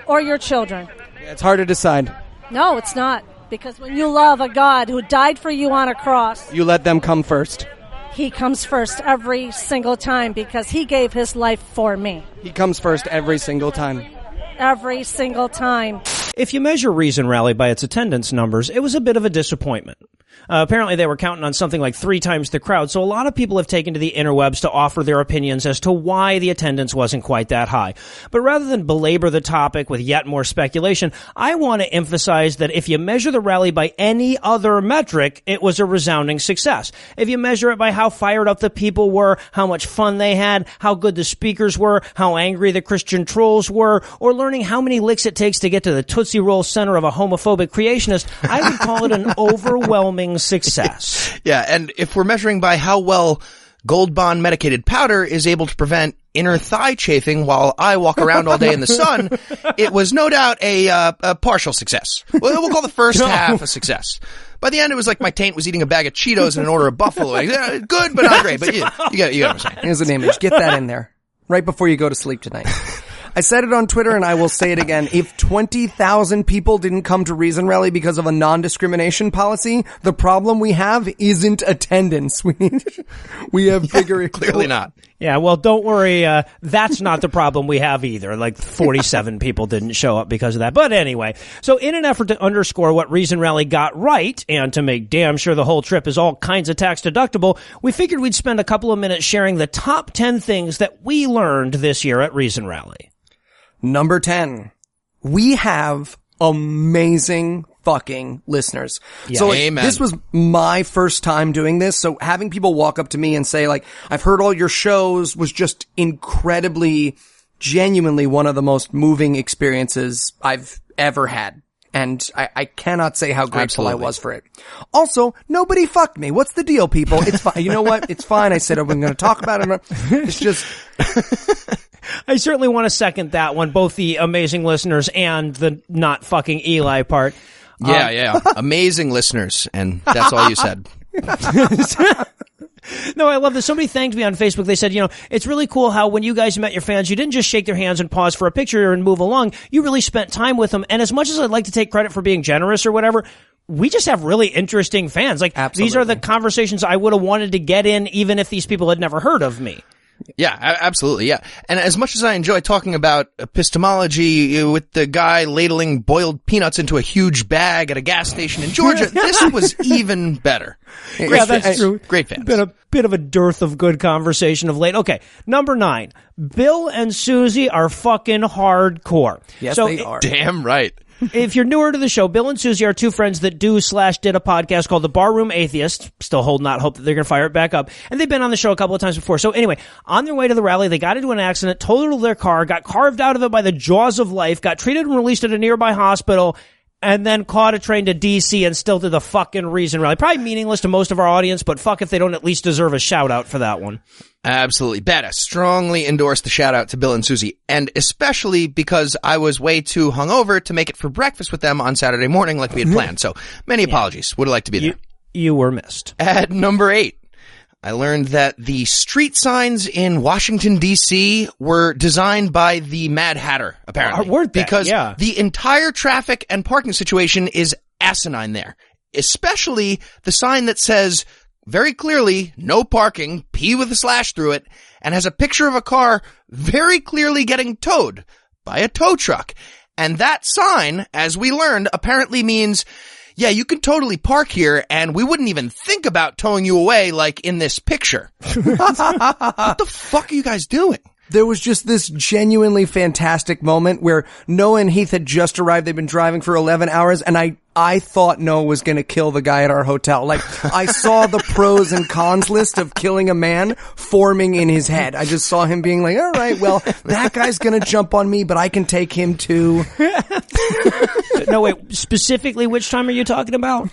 or your children? It's hard to decide. No, it's not. Because when you love a God who died for you on a cross, you let them come first. He comes first every single time because He gave His life for me. He comes first every single time. Every single time. If you measure Reason Rally by its attendance numbers, it was a bit of a disappointment. Apparently they were counting on something like 3 times the crowd, so a lot of people have taken to the interwebs to offer their opinions as to why the attendance wasn't quite that high. But rather than belabor the topic with yet more speculation, I want to emphasize that if you measure the rally by any other metric, it was a resounding success. If you measure it by how fired up the people were, how much fun they had, how good the speakers were, how angry the Christian trolls were, or learning how many licks it takes to get to the Tootsie Roll center of a homophobic creationist, I would call it an overwhelming success. Yeah, and if we're measuring by how well Gold Bond medicated powder is able to prevent inner thigh chafing while I walk around all day in the sun, it was no doubt a partial success. We'll call the first half a success. By the end, it was like my taint was eating a bag of Cheetos and an order of buffalo eggs. Good, but not great. But you get what I'm saying. Here's an image. Get that in there right before you go to sleep tonight. I said it on Twitter and I will say it again. If 20,000 people didn't come to Reason Rally because of a non-discrimination policy, the problem we have isn't attendance. We have bigger... Clearly not. Yeah, well, don't worry. That's not the problem we have either. Like 47 people didn't show up because of that. But anyway, so in an effort to underscore what Reason Rally got right and to make damn sure the whole trip is all kinds of tax deductible, we figured we'd spend a couple of minutes sharing the top 10 things that we learned this year at Reason Rally. Number 10. We have amazing fucking listeners. Yeah, so amen. This was my first time doing this, so having people walk up to me and say, like, I've heard all your shows was just incredibly, genuinely one of the most moving experiences I've ever had. And I cannot say how grateful I was for it. Also, nobody fucked me. What's the deal, people? It's fine. You know what? It's fine. I said I wasn't going to talk about it. It's just... I certainly want to second that one, both the amazing listeners and the not fucking Eli part. Yeah. Amazing listeners, and that's all you said. No, I love this. Somebody thanked me on Facebook. They said, it's really cool how when you guys met your fans, you didn't just shake their hands and pause for a picture and move along. You really spent time with them. And as much as I'd like to take credit for being generous or whatever, we just have really interesting fans. Like, absolutely. These are the conversations I would have wanted to get in even if these people had never heard of me. Yeah, absolutely, yeah. And as much as I enjoy talking about epistemology with the guy ladling boiled peanuts into a huge bag at a gas station in Georgia, this was even better. Yeah, that's true. Great fans. Been a bit of a dearth of good conversation of late. Okay, number 9. Bill and Susie are fucking hardcore. Yes, they are. Damn right. If you're newer to the show, Bill and Susie are 2 friends that did a podcast called The Barroom Atheist. Still holding out hope that they're going to fire it back up. And they've been on the show a couple of times before. So anyway, on their way to the rally, they got into an accident, totaled their car, got carved out of it by the jaws of life, got treated and released at a nearby hospital, and then caught a train to D.C. and still did the fucking Reason rally. Probably meaningless to most of our audience, but fuck if they don't at least deserve a shout-out for that one. Absolutely. Badass. Strongly endorse the shout-out to Bill and Susie, and especially because I was way too hungover to make it for breakfast with them on Saturday morning like we had planned, so many apologies. Would have liked to be there. You were missed. At number 8. I learned that the street signs in Washington, D.C. were designed by the Mad Hatter, apparently. Because the entire traffic and parking situation is asinine there. Especially the sign that says, very clearly, no parking, P with a slash through it, and has a picture of a car very clearly getting towed by a tow truck. And that sign, as we learned, apparently means, yeah, you can totally park here, and we wouldn't even think about towing you away like in this picture. What the fuck are you guys doing? There was just this genuinely fantastic moment where Noah and Heath had just arrived. They'd been driving for 11 hours, and I thought Noah was going to kill the guy at our hotel. Like, I saw the pros and cons list of killing a man forming in his head. I just saw him being like, all right, well, that guy's going to jump on me, but I can take him too. No, wait, specifically, which time are you talking about?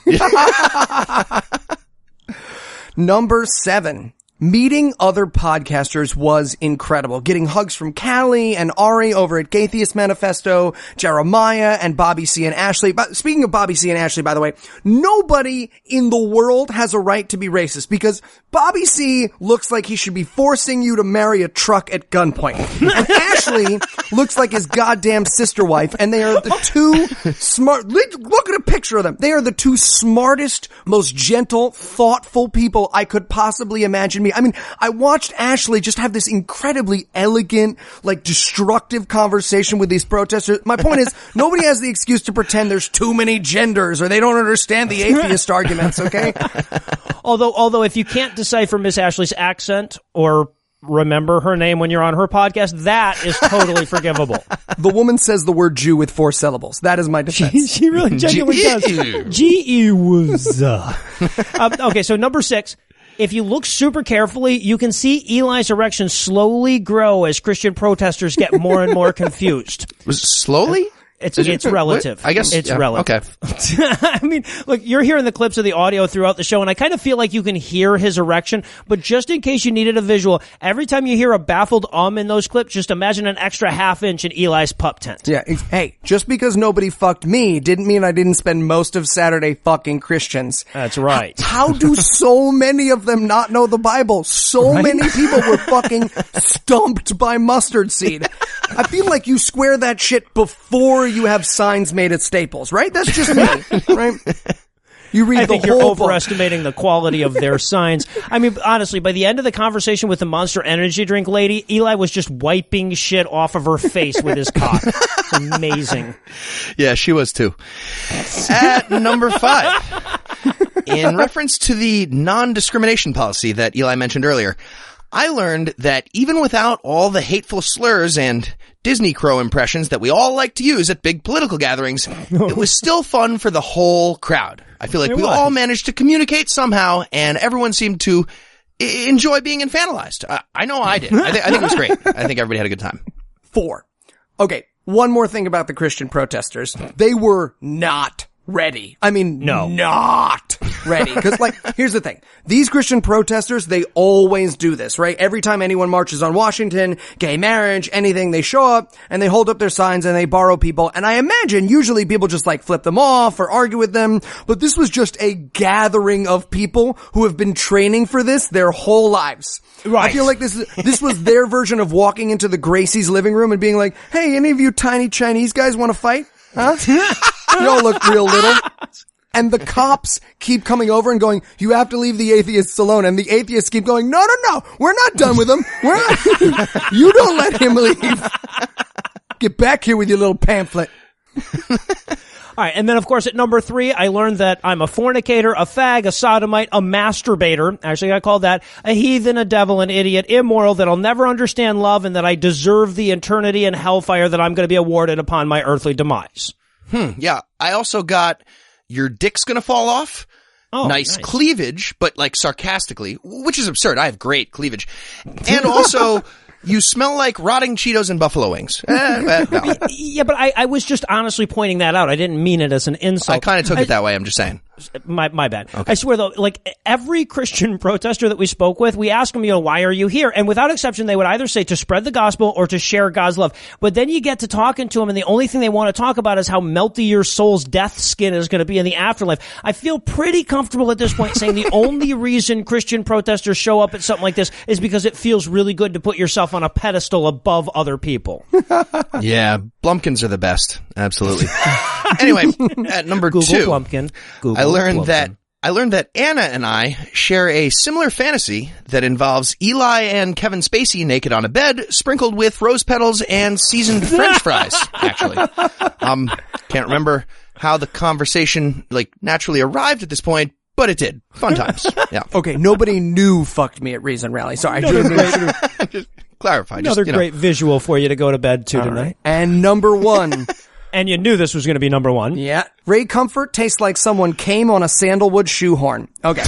Number 7. Meeting other podcasters was incredible. Getting hugs from Callie and Ari over at Atheist Manifesto, Jeremiah and Bobby C and Ashley. But speaking of Bobby C and Ashley, by the way, nobody in the world has a right to be racist because Bobby C looks like he should be forcing you to marry a truck at gunpoint. And Ashley looks like his goddamn sister wife, and they are the two smart, look at a picture of them. They are the two smartest, most gentle, thoughtful people I could possibly imagine. I mean, I watched Ashley just have this incredibly elegant, like destructive conversation with these protesters. My point is, nobody has the excuse to pretend there's too many genders or they don't understand the atheist arguments, okay? Although if you can't decipher Miss Ashley's accent or remember her name when you're on her podcast, that is totally forgivable. The woman says the word Jew with 4 syllables. That is my defense. She really genuinely does. G-E-was. Okay, so number 6. If you look super carefully, you can see Eli's erection slowly grow as Christian protesters get more and more confused. Was it slowly? It's relative. I guess it's relative. Okay. I mean, look, you're hearing the clips of the audio throughout the show, and I kind of feel like you can hear his erection, but just in case you needed a visual, every time you hear a baffled in those clips, just imagine an extra half inch in Eli's pup tent. Yeah. Hey, just because nobody fucked me didn't mean I didn't spend most of Saturday fucking Christians. That's right. How do so many of them not know the Bible? So many people were fucking stumped by mustard seed. I feel like you square that shit before you have signs made at Staples, right? That's just me, right? You read I think the you're whole overestimating the quality of their signs. I mean, honestly, by the end of the conversation with the Monster Energy drink lady, Eli was just wiping shit off of her face with his cock. It's amazing. Yeah, she was too. At number 5, in reference to the non-discrimination policy that Eli mentioned earlier, I learned that even without all the hateful slurs and Disney Crow impressions that we all like to use at big political gatherings, it was still fun for the whole crowd. I feel like we all managed to communicate somehow, and everyone seemed to enjoy being infantilized. I know I did. I think it was great. I think everybody had a good time. 4. Okay, one more thing about the Christian protesters. They were not ready. I mean, not ready. Because, like, here's the thing. These Christian protesters, they always do this, right? Every time anyone marches on Washington, gay marriage, anything, they show up and they hold up their signs and they borrow people. And I imagine usually people just, like, flip them off or argue with them. But this was just a gathering of people who have been training for this their whole lives. Right. I feel like this was their version of walking into the Gracie's living room and being like, hey, any of you tiny Chinese guys want to fight? Huh? You all look real little. And the cops keep coming over and going, you have to leave the atheists alone. And the atheists keep going, no, we're not done with him. You don't let him leave. Get back here with your little pamphlet. All right, and then, of course, at number 3, I learned that I'm a fornicator, a fag, a sodomite, a masturbator. Actually, I call that a heathen, a devil, an idiot, immoral, that I'll never understand love, and that I deserve the eternity and hellfire that I'm going to be awarded upon my earthly demise. Yeah, I also got your dick's gonna fall off. Oh, nice cleavage, but like sarcastically, which is absurd. I have great cleavage. And also, You smell like rotting Cheetos and buffalo wings. No. Yeah, but I was just honestly pointing that out. I didn't mean it as an insult. I kind of took it that way. I'm just saying. My bad. Okay. I swear though, like every Christian protester that we spoke with, we asked them, why are you here? And without exception, they would either say to spread the gospel or to share God's love. But then you get to talking to them, and the only thing they want to talk about is how melty your soul's death skin is going to be in the afterlife. I feel pretty comfortable at this point saying the only reason Christian protesters show up at something like this is because it feels really good to put yourself on a pedestal above other people. Yeah, Blumpkins are the best. Absolutely. Anyway, at number Google 2, Blumpkin. Google I learned Blumpkin. that Anna and I share a similar fantasy that involves Eli and Kevin Spacey naked on a bed, sprinkled with rose petals and seasoned French fries. Actually, can't remember how the conversation naturally arrived at this point, but it did. Fun times. Yeah. Okay, nobody knew fucked me at Reason Rally. Sorry, just clarify. Another great visual for you to go to bed to tonight. Right. And number 1. And you knew this was going to be number 1. Yeah. Ray Comfort tastes like someone came on a sandalwood shoehorn. Okay.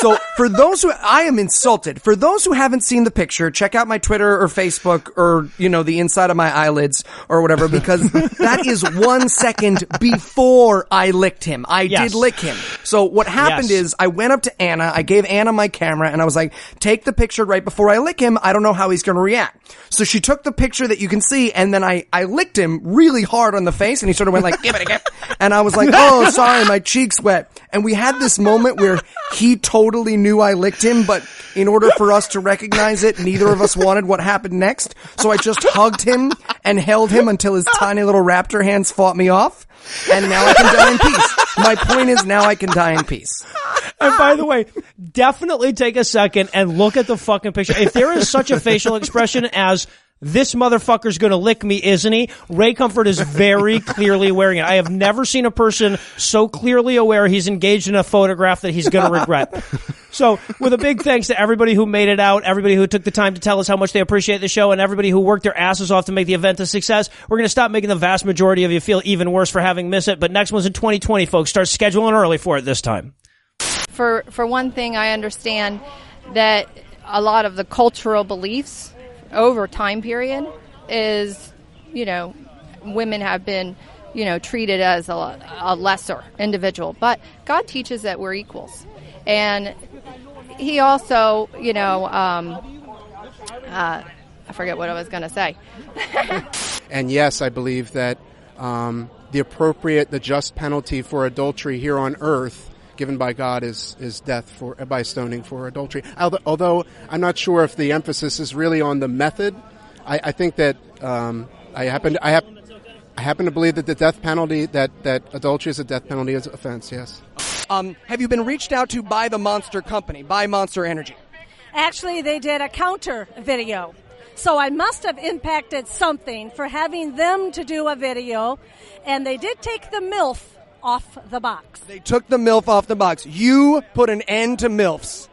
So for those who, I am insulted. For those who haven't seen the picture, check out my Twitter or Facebook or, the inside of my eyelids or whatever, because that is 1 second before I licked him. I did lick him. So what happened is I went up to Anna, I gave Anna my camera, and I was like, take the picture right before I lick him. I don't know how he's going to react. So she took the picture that you can see, and then I licked him really hard on the face, and he sort of went like, give it again. And I was like, oh, sorry, my cheek's wet. And we had this moment where he totally knew I licked him, but in order for us to recognize it, neither of us wanted what happened next. So I just hugged him and held him until his tiny little raptor hands fought me off. And now I can die in peace. My point is, now I can die in peace. And by the way, definitely take a second and look at the fucking picture. If there is such a facial expression as, this motherfucker's gonna lick me, isn't he? Ray Comfort is very clearly wearing it. I have never seen a person so clearly aware he's engaged in a photograph that he's gonna regret. So, with a big thanks to everybody who made it out, everybody who took the time to tell us how much they appreciate the show, and everybody who worked their asses off to make the event a success, we're gonna stop making the vast majority of you feel even worse for having missed it, but next one's in 2020, folks. Start scheduling early for it this time. For one thing, I understand that a lot of the cultural beliefs over time period is, women have been, treated as a lesser individual. But God teaches that we're equals. And he also, I forget what I was going to say. And yes, I believe that the just penalty for adultery here on earth given by God is death by stoning for adultery. Although I'm not sure if the emphasis is really on the method. I think that I happen to believe that the death penalty, that adultery is a death penalty offense. Yes. Have you been reached out to by the Monster Company, by Monster Energy? Actually, they did a counter video. So I must have impacted something for having them to do a video, and they did take the MILF off the box. They took the MILF off the box. You put an end to MILFs.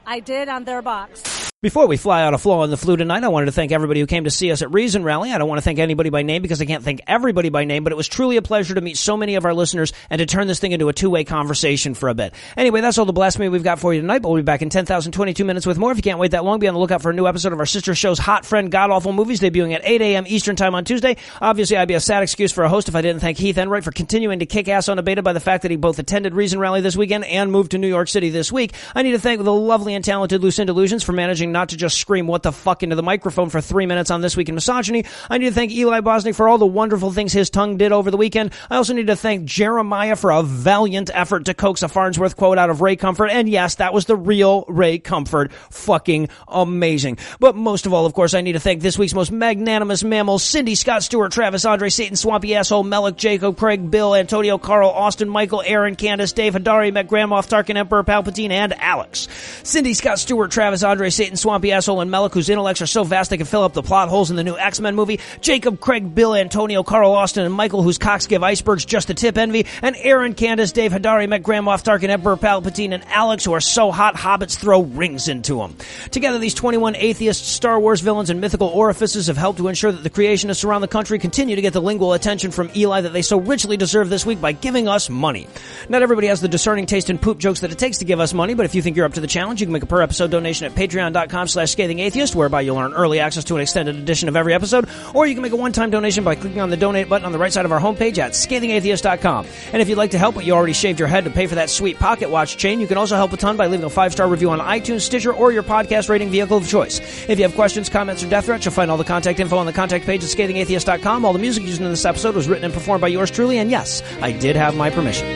I did on their box. Before we fly out of flow on the flu tonight, I wanted to thank everybody who came to see us at Reason Rally. I don't want to thank anybody by name because I can't thank everybody by name, but it was truly a pleasure to meet so many of our listeners and to turn this thing into a two-way conversation for a bit. Anyway, that's all the blasphemy we've got for you tonight, but we'll be back in 10,022 minutes with more. If you can't wait that long, be on the lookout for a new episode of our sister show's Hot Friend God Awful Movies, debuting at 8 a.m. Eastern Time on Tuesday. Obviously, I'd be a sad excuse for a host if I didn't thank Heath Enright for continuing to kick ass unabated by the fact that he both attended Reason Rally this weekend and moved to New York City this week. I need to thank the lovely and talented Lucinda Lugeons for managing not to just scream what the fuck into the microphone for 3 minutes on This Week in Misogyny. I need to thank Eli Bosnick for all the wonderful things his tongue did over the weekend. I also need to thank Jeremiah for a valiant effort to coax a Farnsworth quote out of Ray Comfort. And yes, that was the real Ray Comfort. Fucking amazing. But most of all, of course, I need to thank this week's most magnanimous mammals: Cindy, Scott, Stewart, Travis, Andre, Satan, Swampy Asshole, Melik, Jacob, Craig, Bill, Antonio, Carl, Austin, Michael, Aaron, Candace, Dave, Hadari, Met, Grand Moff, Tarkin, Emperor, Palpatine, and Alex. Cindy, Scott, Stewart, Travis, Andre, Satan, Swampy Asshole, and Melik, whose intellects are so vast they can fill up the plot holes in the new X-Men movie. Jacob, Craig, Bill, Antonio, Carl, Austin, and Michael, whose cocks give icebergs just a tip envy. And Aaron, Candace, Dave, Hadari, Met, Grand Moff, Tarkin, Emperor, Palpatine, and Alex, who are so hot hobbits throw rings into them. Together, these 21 atheist Star Wars villains and mythical orifices have helped to ensure that the creationists around the country continue to get the lingual attention from Eli that they so richly deserve this week by giving us money. Not everybody has the discerning taste in poop jokes that it takes to give us money, but if you think you're up to the challenge, you can make a per-episode donation at patreon.com patreon.com/scathingatheist, whereby you'll earn early access to an extended edition of every episode, or you can make a one-time donation by clicking on the donate button on the right side of our homepage at scathingatheist.com. And if you'd like to help but you already shaved your head to pay for that sweet pocket watch chain, you can also help a ton by leaving a 5-star review on iTunes, Stitcher, or your podcast rating vehicle of choice. If you have questions, comments, or death threats, you'll find all the contact info on the contact page at scathingatheist.com. All the music used in this episode was written and performed by yours truly, and yes, I did have my permission.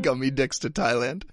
Gummy dicks to Thailand.